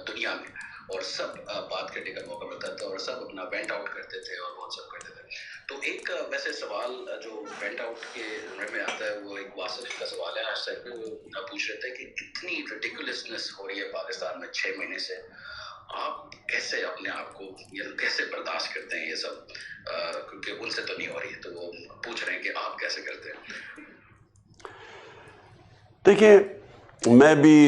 Speaker 2: دنیا میں۔ اور سب بات کرنے کا موقع ملتا تھا اور سب اپنا وینٹ آؤٹ کرتے تھے اور بہت سب کرتے تھے. تو ایک ویسے سوال جو وینٹ آؤٹ کے زمرے میں آتا ہے وہ ایک واسف کا سوال ہے. آج تک وہ پوچھ رہے تھے کہ اتنی ریڈیکولسنس ہو رہی ہے پاکستان میں 6 مہینے سے, آپ کیسے اپنے آپ کو کیسے برداشت کرتے ہیں یہ سب, کیونکہ ان سے تو نہیں ہو رہی ہے, تو وہ پوچھ رہے ہیں کہ آپ کیسے کرتے ہیں.
Speaker 1: دیکھیں, میں بھی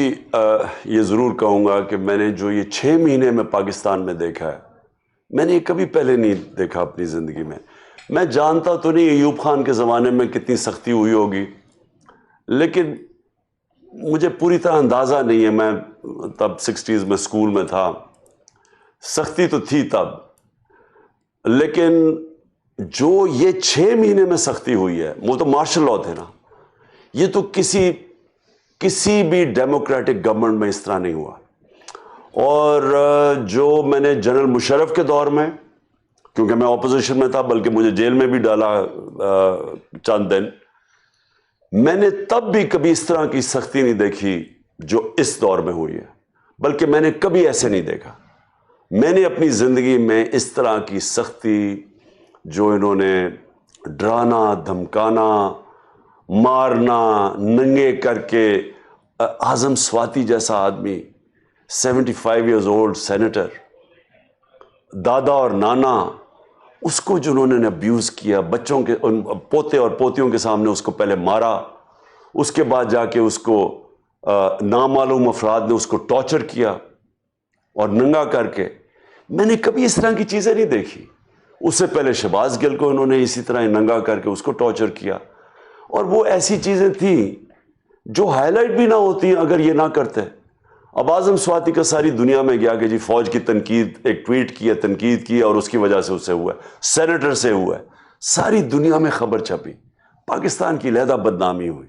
Speaker 1: یہ ضرور کہوں گا کہ میں نے جو یہ 6 مہینے میں پاکستان میں دیکھا ہے, میں نے یہ کبھی پہلے نہیں دیکھا اپنی زندگی میں. میں جانتا تو نہیں ایوب خان کے زمانے میں کتنی سختی ہوئی ہوگی, لیکن مجھے پوری طرح اندازہ نہیں ہے. میں تب 60s میں اسکول میں تھا, سختی تو تھی تب, لیکن جو یہ 6 مہینے میں سختی ہوئی ہے وہ تو مارشل لاء تھے نا. یہ تو کسی بھی ڈیموکریٹک گورنمنٹ میں اس طرح نہیں ہوا. اور جو میں نے جنرل مشرف کے دور میں, کیونکہ میں اپوزیشن میں تھا, بلکہ مجھے جیل میں بھی ڈالا چند دن, میں نے تب بھی کبھی اس طرح کی سختی نہیں دیکھی جو اس دور میں ہوئی ہے, بلکہ میں نے کبھی ایسے نہیں دیکھا. میں نے اپنی زندگی میں اس طرح کی سختی, جو انہوں نے ڈرانا, دھمکانا, مارنا, ننگے کر کے, اعظم سواتی جیسا آدمی 75 ایئرز اولڈ سینیٹر, دادا اور نانا, اس کو جنہوں نے ابیوز کیا, بچوں کے پوتے اور پوتیوں کے سامنے اس کو پہلے مارا, اس کے بعد جا کے اس کو نامعلوم افراد نے اس کو ٹارچر کیا اور ننگا کر کے. میں نے کبھی اس طرح کی چیزیں نہیں دیکھی. اس سے پہلے شہباز گل کو انہوں نے اسی طرح ننگا کر کے اس کو ٹارچر کیا, اور وہ ایسی چیزیں تھیں جو ہائی لائٹ بھی نہ ہوتی ہیں اگر یہ نہ کرتے. اب اعظم سواتی کا ساری دنیا میں گیا کہ جی فوج کی تنقید, ایک ٹویٹ کیا, تنقید کی, اور اس کی وجہ سے اسے ہوا ہے, سینیٹر سے ہوا ہے, ساری دنیا میں خبر چھپی, پاکستان کی علیحدہ بدنامی ہوئی.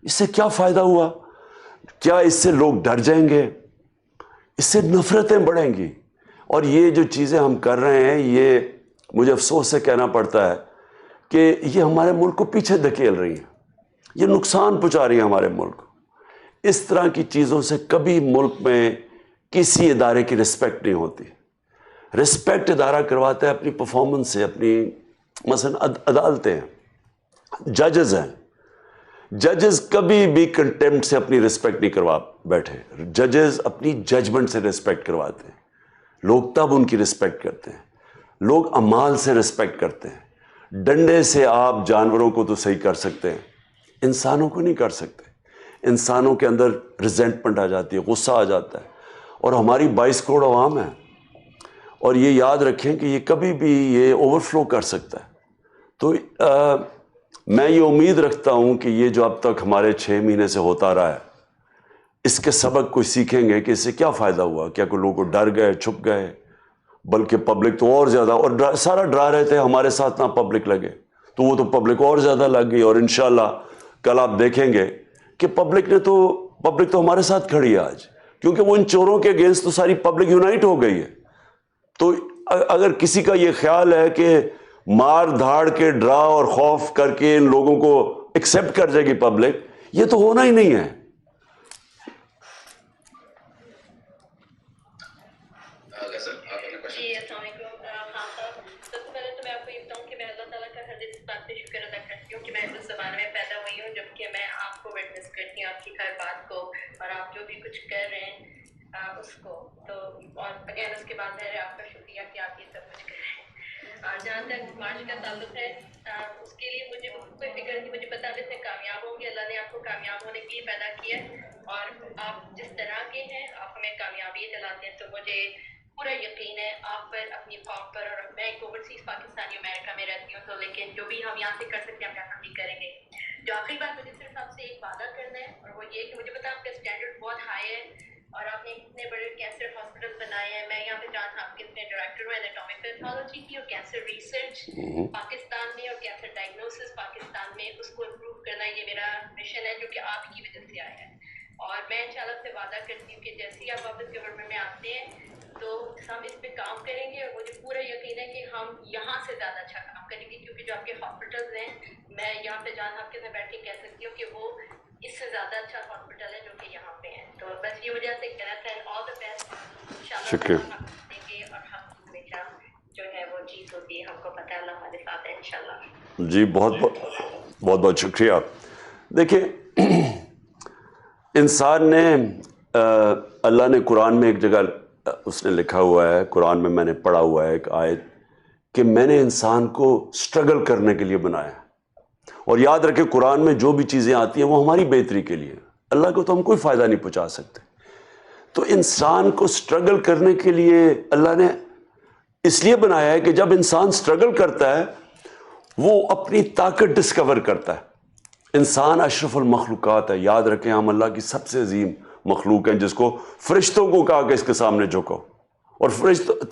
Speaker 1: اس سے کیا فائدہ ہوا؟ کیا اس سے لوگ ڈر جائیں گے؟ اس سے نفرتیں بڑھیں گی. اور یہ جو چیزیں ہم کر رہے ہیں, یہ مجھے افسوس سے کہنا پڑتا ہے کہ یہ ہمارے ملک کو پیچھے دھکیل رہی ہیں, یہ نقصان پہنچا رہی ہیں ہمارے ملک کو. اس طرح کی چیزوں سے کبھی ملک میں کسی ادارے کی رسپیکٹ نہیں ہوتی. رسپیکٹ ادارہ کرواتا ہے اپنی پرفارمنس سے, اپنی مثلا عدالتیں ہیں, ججز ہیں, ججز کبھی بھی کنٹیمپٹ سے اپنی رسپیکٹ نہیں کروا بیٹھے. ججز اپنی ججمنٹ سے رسپیکٹ کرواتے ہیں. لوگ تب ان کی رسپیکٹ کرتے ہیں. لوگ اعمال سے رسپیکٹ کرتے ہیں. ڈنڈے سے آپ جانوروں کو تو صحیح کر سکتے ہیں, انسانوں کو نہیں کر سکتے. انسانوں کے اندر ریزنٹمنٹ آ جاتی ہے, غصہ آ جاتا ہے, اور ہماری 22 کروڑ عوام ہے, اور یہ یاد رکھیں کہ یہ کبھی بھی یہ اوور فلو کر سکتا ہے. تو میں یہ امید رکھتا ہوں کہ یہ جو اب تک ہمارے 6 مہینے سے ہوتا رہا ہے, اس کے سبق کوئی سیکھیں گے کہ اس سے کیا فائدہ ہوا. کیا کوئی لوگ ڈر گئے, چھپ گئے؟ بلکہ پبلک تو اور زیادہ, اور سارا ڈرا رہے تھے ہمارے ساتھ نہ پبلک لگے, تو وہ تو پبلک اور زیادہ لگ گئی. اور انشاءاللہ کل آپ دیکھیں گے کہ پبلک تو ہمارے ساتھ کھڑی ہے آج, کیونکہ وہ ان چوروں کے اگینسٹ تو ساری پبلک یونائٹ ہو گئی ہے. تو اگر کسی کا یہ خیال ہے کہ مار دھاڑ کے, ڈرا اور خوف کر کے ان لوگوں کو ایکسیپٹ کر جائے گی پبلک, یہ تو ہونا ہی نہیں ہے.
Speaker 3: جی السلام علیکم خان صاحب. سب سے پہلے تو میں آپ کو یہ بتاؤں کہ میں اللہ تعالیٰ کا ہر اس بات پہ شکر ادا کرتی ہوں کہ میں اس زمانے میں پیدا ہوئی ہوں جب کہ میں آپ کو وٹنس کرتی ہوں, آپ کی ہر بات کو, اور آپ جو بھی کچھ کر رہے ہیں اس کو. تو اور اگین اس کے بعد ہے آپ کا شکریہ کہ آپ یہ سب کچھ کر رہے ہیں. اور جہاں تک مارچ کا تعلق ہے, اس کے لیے مجھے کوئی فکر نہیں. مجھے پتا ہے سے کامیاب ہوں گے, اللہ نے آپ کو کامیاب ہونے کے لیے پیدا کیا, اور آپ جس طرح کے ہیں آپ ہمیں کامیابی دلاتے ہیں. تو مجھے پورا یقین ہے آپ پر, اپنی قوم پر. اور میں ایک اوورسیز پاکستانی امریکہ میں رہتی ہوں, تو لیکن جو بھی ہم یہاں سے کر سکتے ہیں ہم یہاں بھی کریں گے. جو آخری بات مجھے صرف آپ سے ایک وعدہ کرنا ہے, اور وہ یہ کہ مجھے پتا آپ کا اسٹینڈرڈ بہت ہائی ہے, اور آپ نے اتنے بڑے کینسر ہاسپٹل بنائے ہیں. میں یہاں پہ جان ہاپکنس میں ڈائریکٹر ہوں ایناٹومک پیتھولوجی کی, اور کینسر ریسرچ پاکستان میں اور کینسر ڈائگنوسس پاکستان میں, اس کو امپروو کرنا یہ میرا مشن ہے, جو کہ آپ کی وجہ سے آیا ہے. اور میں انشاءاللہ سے وعدہ کرتی ہوں کہ جیسے ہی آپ واپس گورنمنٹ میں آتے ہیں تو ہم اس پہ کام کریں گے, اور مجھے پورا یقین ہے کہ ہم یہاں سے زیادہ اچھا کام کریں گے, کیونکہ جو آپ کے ہاسپٹلز ہیں, میں یہاں پہ جان ہاپکنس میں بیٹھ کے کہہ سکتی ہوں کہ وہ اس سے زیادہ اچھا ہاسپٹل ہے جو کہ یہاں پہ ہے. تو بس یہ وجہ سے کہنا تھا آل دا بیسٹ انشاءاللہ.
Speaker 1: شکریہ.
Speaker 3: دیں گے اور ہم ہمیشہ جو ہے وہ چیز ہوتی ہے, ہم کو پتہ ہے اللہ ہمارے ساتھ ہے انشاءاللہ.
Speaker 1: جی بہت بہت شکریہ. دیکھیں انسان نے اللہ نے قرآن میں ایک جگہ اس نے لکھا ہوا ہے, قرآن میں نے پڑھا ہوا ہے ایک آیت کہ میں نے انسان کو سٹرگل کرنے کے لیے بنایا. اور یاد رکھیں قرآن میں جو بھی چیزیں آتی ہیں وہ ہماری بہتری کے لیے, اللہ کو تو ہم کوئی فائدہ نہیں پہنچا سکتے. تو انسان کو سٹرگل کرنے کے لیے اللہ نے اس لیے بنایا ہے کہ جب انسان سٹرگل کرتا ہے وہ اپنی طاقت ڈسکور کرتا ہے. انسان اشرف المخلوقات ہے, یاد رکھیں ہم اللہ کی سب سے عظیم مخلوق ہیں, جس کو فرشتوں کو کہا کہ اس کے سامنے جھکو, اور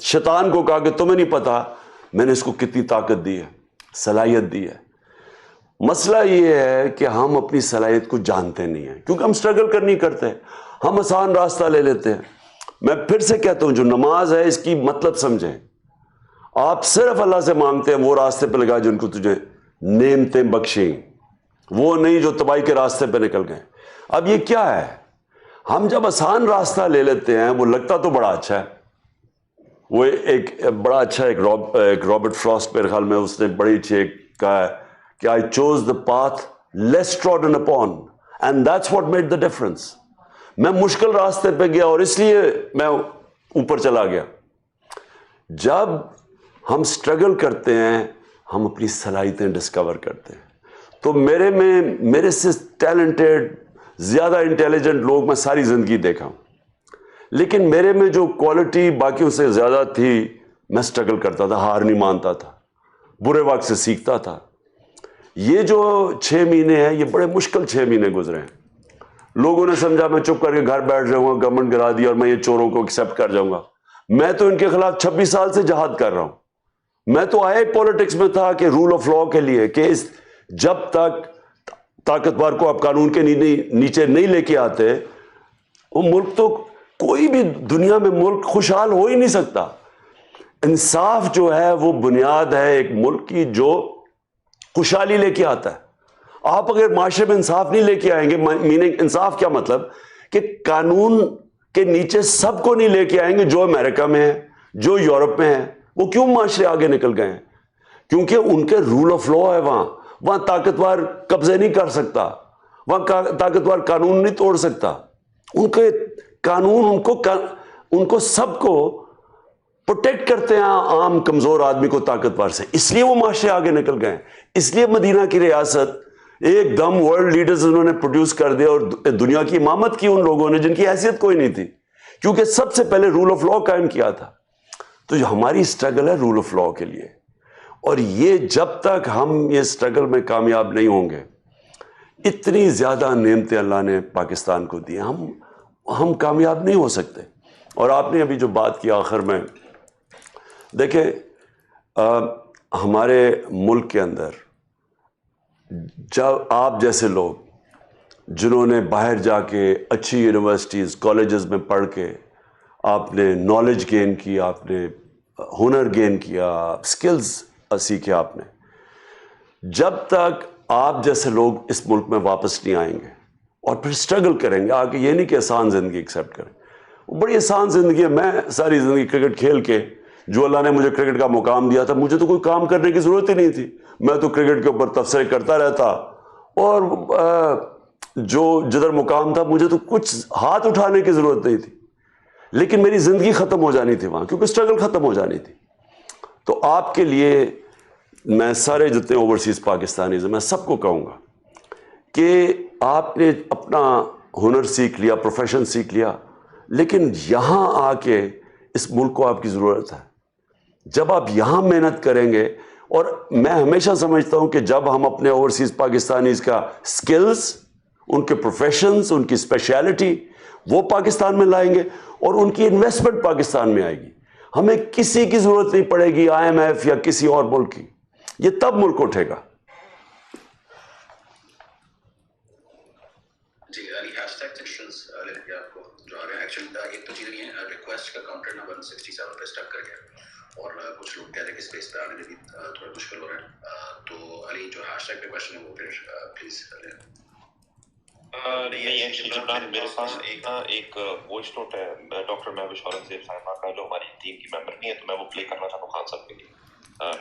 Speaker 1: شیطان کو کہا کہ تمہیں نہیں پتا میں نے اس کو کتنی طاقت دی ہے, صلاحیت دی ہے. مسئلہ یہ ہے کہ ہم اپنی صلاحیت کو جانتے نہیں ہیں کیونکہ ہم سٹرگل کرنی کرتے ہیں, ہم آسان راستہ لے لیتے ہیں. میں پھر سے کہتا ہوں جو نماز ہے اس کی مطلب سمجھیں. آپ صرف اللہ سے مانگتے ہیں وہ راستے پہ لگا جن کو تجھے نعمتیں بخشیں, وہ نہیں جو تباہی کے راستے پہ نکل گئے. اب یہ کیا ہے, ہم جب آسان راستہ لے لیتے ہیں وہ لگتا تو بڑا اچھا ہے. وہ ایک بڑا اچھا ایک رابرٹ فراسٹ میرے خیال میں اس نے بڑی اچھی کہا ہے کہ I chose the path less trodden upon and that's what made the difference. میں مشکل راستے پہ گیا اور اس لیے میں اوپر چلا گیا. جب ہم سٹرگل کرتے ہیں ہم اپنی صلاحیتیں ڈسکور کرتے ہیں. تو میرے سے ٹیلنٹڈ زیادہ انٹیلیجنٹ لوگ میں ساری زندگی دیکھا ہوں, لیکن میرے میں جو کوالٹی باقیوں سے زیادہ تھی, میں سٹرگل کرتا تھا, ہار نہیں مانتا تھا, برے وقت سے سیکھتا تھا. یہ جو 6 مہینے ہیں یہ بڑے مشکل 6 مہینے گزرے ہیں. لوگوں نے سمجھا میں چپ کر کے گھر بیٹھ جاؤں گا, گورنمنٹ گرا دی اور میں یہ چوروں کو ایکسیپٹ کر جاؤں گا. میں تو ان کے خلاف 26 سال سے جہاد کر رہا ہوں. میں تو آئے پولیٹکس میں تھا کہ رول آف لا کے لیے کہ جب تک طاقتور کو آپ قانون کے نیچے نہیں لے کے آتے وہ ملک تو کوئی بھی دنیا میں ملک خوشحال ہو ہی نہیں سکتا. انصاف جو ہے وہ بنیاد ہے ایک ملک کی جو خوشحالی لے کے آتا ہے. آپ اگر معاشرے میں انصاف نہیں لے کے آئیں گے, میننگ انصاف کیا مطلب کہ قانون کے نیچے سب کو نہیں لے کے آئیں گے جو امریکہ میں ہے, جو یورپ میں ہے. وہ کیوں معاشرے آگے نکل گئے ہیں؟ کیونکہ ان کے رول آف لا ہے. وہاں طاقتور قبضے نہیں کر سکتا, وہاں طاقتور قانون نہیں توڑ سکتا. ان کے قانون ان کو سب کو پروٹیکٹ کرتے ہیں عام کمزور آدمی کو طاقتور سے, اس لیے وہ معاشرے آگے نکل گئے ہیں. اس لیے مدینہ کی ریاست ایک دم ورلڈ لیڈرز انہوں نے پروڈیوس کر دیا اور دنیا کی امامت کی ان لوگوں نے جن کی حیثیت کوئی نہیں تھی, کیونکہ سب سے پہلے رول آف لا قائم کیا تھا. تو ہماری سٹرگل ہے رول آف لا کے لیے, اور یہ جب تک ہم یہ سٹرگل میں کامیاب نہیں ہوں گے, اتنی زیادہ نعمتیں اللہ نے پاکستان کو دی ہیں, ہم کامیاب نہیں ہو سکتے. اور آپ نے ابھی جو بات کی آخر میں, دیکھیں ہمارے ملک کے اندر جب آپ جیسے لوگ جنہوں نے باہر جا کے اچھی یونیورسٹیز کالجز میں پڑھ کے آپ نے نالج گین کی, آپ نے ہنر گین کیا, سکلز سیکھے آپ نے, جب تک آپ جیسے لوگ اس ملک میں واپس نہیں آئیں گے اور پھر سٹرگل کریں گے آگے, یہ نہیں کہ آسان زندگی ایکسیپٹ کریں. وہ بڑی آسان زندگی ہے. میں ساری زندگی کرکٹ کھیل کے, جو اللہ نے مجھے کرکٹ کا مقام دیا تھا, مجھے تو کوئی کام کرنے کی ضرورت ہی نہیں تھی. میں تو کرکٹ کے اوپر تبصرے کرتا رہتا, اور جو جدھر مقام تھا مجھے تو کچھ ہاتھ اٹھانے کی ضرورت نہیں تھی, لیکن میری زندگی ختم ہو جانی تھی وہاں, کیونکہ سٹرگل ختم ہو جانی تھی. تو آپ کے لیے میں سارے جتنے اوورسیز پاکستانیز ہیں میں سب کو کہوں گا کہ آپ نے اپنا ہنر سیکھ لیا, پروفیشن سیکھ لیا, لیکن یہاں آ کے اس ملک کو آپ کی ضرورت ہے. جب آپ یہاں محنت کریں گے, اور میں ہمیشہ سمجھتا ہوں کہ جب ہم اپنے اوورسیز پاکستانیز کا سکلز, ان کے پروفیشنز, ان کی اسپیشلٹی وہ پاکستان میں لائیں گے اور ان کی انویسٹمنٹ پاکستان میں آئے گی, ہمیں کسی کی ضرورت نہیں پڑے گی IMF یا کسی اور ملک کی. یہ تب ملک اٹھے گا.
Speaker 2: جی علی ہیش ٹیگ سیکشنز لے کے آپ کو جو آ رہے ہیں, ایکچولی ایک تو چیز نہیں ہے, ریکویسٹ کا کاؤنٹر نا 167 پہ اسٹک کر گیا اور کچھ لوگ کہہ رہے ہیں کہ اسپیس پہ آنے میں بھی تھوڑا مشکل ہو رہا ہے. تو علی جو ہیش ٹیگ پہ کوشچن ہے وہ پھر پلیز لیں.
Speaker 4: نہیں ایکچولی عمران میرے پاس ایک وائس نوٹ ہے ڈاکٹر مہوش اورنگزیب صاحبہ کا جو ہماری ٹیم کی ممبر نہیں ہے تو میں وہ پلے کرنا چاہتا ہوں خان صاحب کے لیے.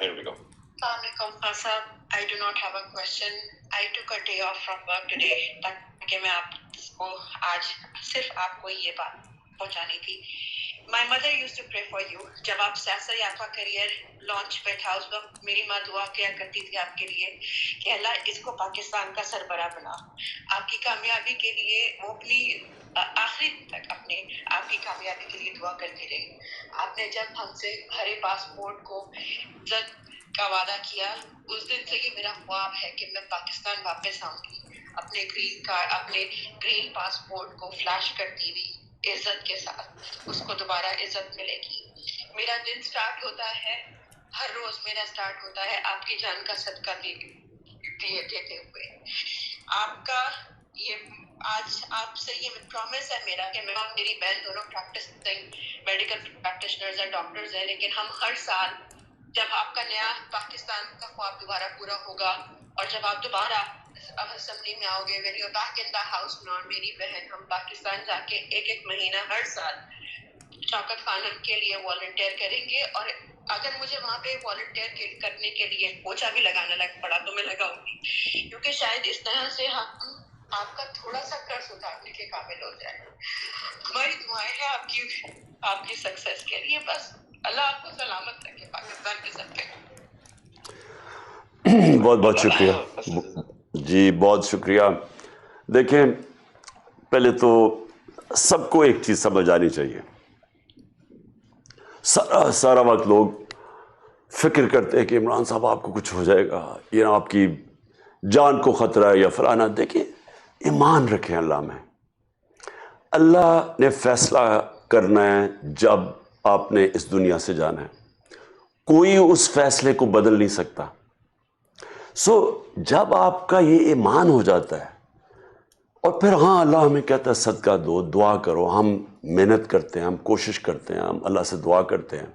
Speaker 4: Here we go.
Speaker 3: السلام علیکم خان صاحب. I do not have a question. I took a day off from work today تاکہ میں آپ کو آج صرف آپ کو یہ بات پہنچانی تھی. My mother used to pray for you. جب آپ سیاست یافتہ کریئر لانچ پہ تھا اس وقت میری ماں دعا کیا کرتی تھی آپ کے لیے کہ اللہ اس کو پاکستان کا سربراہ بنا. آپ کی کامیابی کے لیے وہ اپنی آخری تک اپنے آپ کی کامیابی کے لیے دعا کرتی رہی. آپ نے جب ہم سے ہرے پاسپورٹ کو کا وعدہ کیا اس دن سے یہ میرا خواب ہے کہ میں پاکستان واپس آؤں گی اپنے گرین کارڈ اپنے گرین پاسپورٹ کو فلیش کرتی ہوئی عزت کے ساتھ اس کو دوبارہ عزت ملے گی. میرا دن سٹارٹ ہوتا ہے ہر روز میرا سٹارٹ ہوتا ہے آپ کی جان کا صدقہ دیتے ہوئے. آپ کا یہ آج آپ سے یہ پرومس ہے میرا کہ میں اور میری بہن دونوں پریکٹسنگ میڈیکل پریکٹیشنرز ہیں ڈاکٹرز ہیں لیکن ہم ہر سال جب آپ کا نیا پاکستان کا خواب دوبارہ پورا ہوگا اور جب آپ دوبارہ اسمبلی میں آؤ گے when you're back in the house میں اور میری بہن ہم پاکستان جا کے ایک مہینہ ہر سال شوکت خانم کے لیے والنٹیئر کریں گے اور اگر مجھے وہاں پہ والنٹیئر کرنے کے لیے پوچھا بھی لگانا پڑا تو میں لگاؤں گی کیونکہ شاید اس طرح سے ہم آپ کا تھوڑا سا قرض اتارنے کے قابل ہو جائے. ہماری دعائیں ہیں آپ کی سکسیس کے لیے. بس اللہ آپ کو سلامت رکھے پاکستان کے سب پہ.
Speaker 1: بہت بہت شکریہ جی بہت شکریہ. دیکھیں پہلے تو سب کو ایک چیز سمجھ آنی چاہیے. سارا وقت لوگ فکر کرتے ہیں کہ عمران صاحب آپ کو کچھ ہو جائے گا یا آپ کی جان کو خطرہ ہے یا فلانا. دیکھیں ایمان رکھیں اللہ میں. اللہ نے فیصلہ کرنا ہے جب آپ نے اس دنیا سے جانا ہے. کوئی اس فیصلے کو بدل نہیں سکتا. جب آپ کا یہ ایمان ہو جاتا ہے اور پھر ہاں اللہ ہمیں کہتا ہے صدقہ دو دعا کرو. ہم محنت کرتے ہیں ہم کوشش کرتے ہیں ہم اللہ سے دعا کرتے ہیں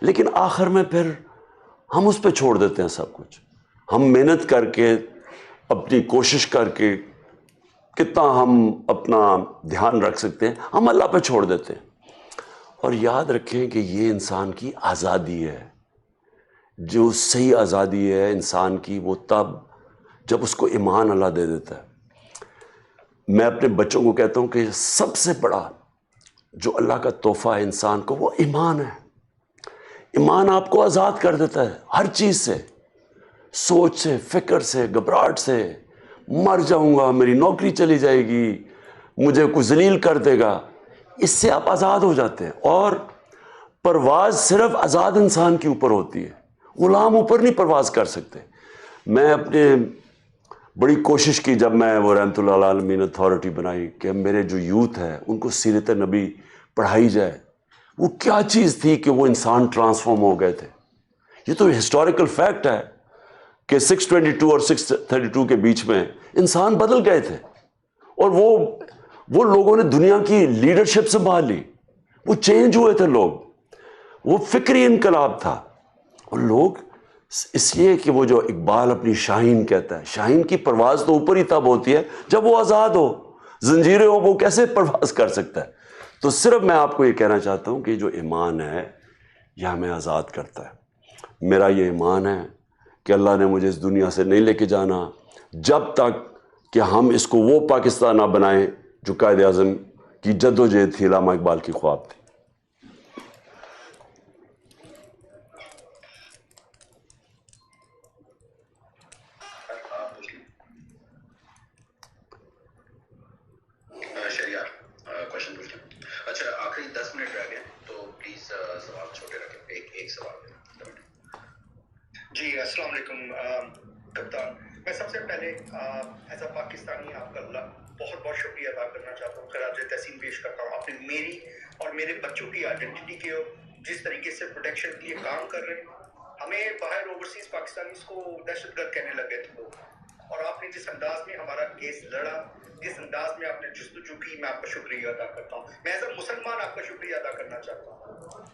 Speaker 1: لیکن آخر میں پھر ہم اس پہ چھوڑ دیتے ہیں سب کچھ. ہم محنت کر کے اپنی کوشش کر کے کتنا ہم اپنا دھیان رکھ سکتے ہیں ہم اللہ پہ چھوڑ دیتے ہیں. اور یاد رکھیں کہ یہ انسان کی آزادی ہے. جو صحیح آزادی ہے انسان کی وہ تب جب اس کو ایمان اللہ دے دیتا ہے. میں اپنے بچوں کو کہتا ہوں کہ سب سے بڑا جو اللہ کا تحفہ ہے انسان کو وہ ایمان ہے. ایمان آپ کو آزاد کر دیتا ہے ہر چیز سے, سوچ سے, فکر سے, گھبراہٹ سے. مر جاؤں گا, میری نوکری چلی جائے گی, مجھے کوئی ذلیل کر دے گا, اس سے آپ آزاد ہو جاتے ہیں. اور پرواز صرف آزاد انسان کے اوپر ہوتی ہے, غلام اوپر نہیں پرواز کر سکتے. میں اپنے بڑی کوشش کی جب میں وہ رحمۃ اللہ علیہ العالمین اتھارٹی بنائی کہ میرے جو یوتھ ہے ان کو سیرت نبی پڑھائی جائے. وہ کیا چیز تھی کہ وہ انسان ٹرانسفارم ہو گئے تھے. یہ تو ہسٹوریکل فیکٹ ہے کہ 622 اور 632 کے بیچ میں انسان بدل گئے تھے اور وہ لوگوں نے دنیا کی لیڈرشپ سنبھال لی. وہ چینج ہوئے تھے لوگ. وہ فکری انقلاب تھا. اور لوگ اس لیے کہ وہ جو اقبال اپنی شاہین کہتا ہے, شاہین کی پرواز تو اوپر ہی تب ہوتی ہے جب وہ آزاد ہو. زنجیریں ہو وہ کیسے پرواز کر سکتا ہے. تو صرف میں آپ کو یہ کہنا چاہتا ہوں کہ جو ایمان ہے یہ ہمیں آزاد کرتا ہے. میرا یہ ایمان ہے کہ اللہ نے مجھے اس دنیا سے نہیں لے کے جانا جب تک کہ ہم اس کو وہ پاکستان نہ بنائیں جو قائد اعظم کی جد و جہد تھی, علامہ اقبال کی خواب تھی.
Speaker 2: شہریار کوشچن پوچھتے ہیں. اچھا آخری 10 منٹ رہ گئے تو پلیز سوال چھوٹے رکھیں, ایک سوال.
Speaker 6: جی السلام علیکم کپتان. میں سب سے پہلے ایز اے پاکستانی آپ کا بہت بہت شکریہ ادا کرنا چاہتا ہوں, خراج تحسین پیش کرتا ہوں. آپ نے میری اور میرے بچوں کی آئیڈینٹی کے جس طریقے سے پروٹیکشن کے لیے کام کر رہے ہیں. ہمیں باہر اوورسیز پاکستانیز کو دہشت گرد کہنے لگے تھے لوگ, اور آپ نے جس انداز میں ہمارا کیس لڑا, جس انداز میں آپ نے جستجو کی, میں آپ کا شکریہ ادا کرتا ہوں. میں ایز اے مسلمان آپ کا شکریہ ادا کرنا چاہتا ہوں.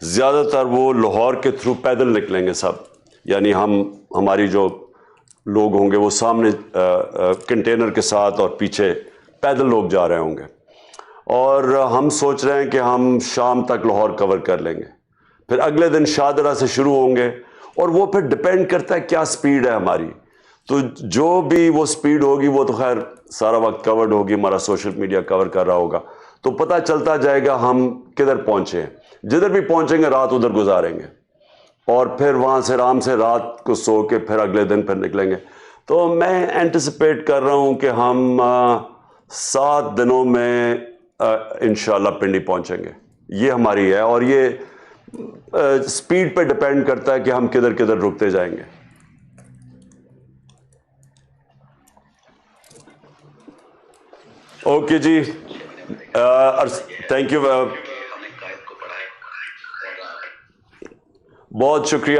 Speaker 1: زیادہ تر وہ لاہور کے تھرو پیدل نکلیں گے سب، یعنی ہماری جو لوگ ہوں گے وہ سامنے کنٹینر کے ساتھ اور پیچھے پیدل لوگ جا رہے ہوں گے، اور ہم سوچ رہے ہیں کہ ہم شام تک لاہور کور کر لیں گے، پھر اگلے دن شاہدرہ سے شروع ہوں گے، اور وہ پھر ڈپینڈ کرتا ہے کیا سپیڈ ہے ہماری، تو جو بھی وہ سپیڈ ہوگی وہ تو خیر سارا وقت کورڈ ہوگی، ہمارا سوشل میڈیا کور کر رہا ہوگا، تو پتہ چلتا جائے گا ہم کدھر پہنچے ہیں، جدھر بھی پہنچیں گے رات ادھر گزاریں گے، اور پھر وہاں سے آرام سے رات کو سو کے پھر اگلے دن پھر نکلیں گے۔ تو میں اینٹیسپیٹ کر رہا ہوں کہ ہم 7 دنوں میں انشاءاللہ پنڈی پہنچیں گے، یہ ہماری ہے، اور یہ سپیڈ پہ ڈپینڈ کرتا ہے کہ ہم کدھر کدھر رکتے جائیں گے۔ اوکے جی، تھینک یو،
Speaker 2: ہم نے قائد کو پڑھا ہے، اور
Speaker 1: بہت شکریہ۔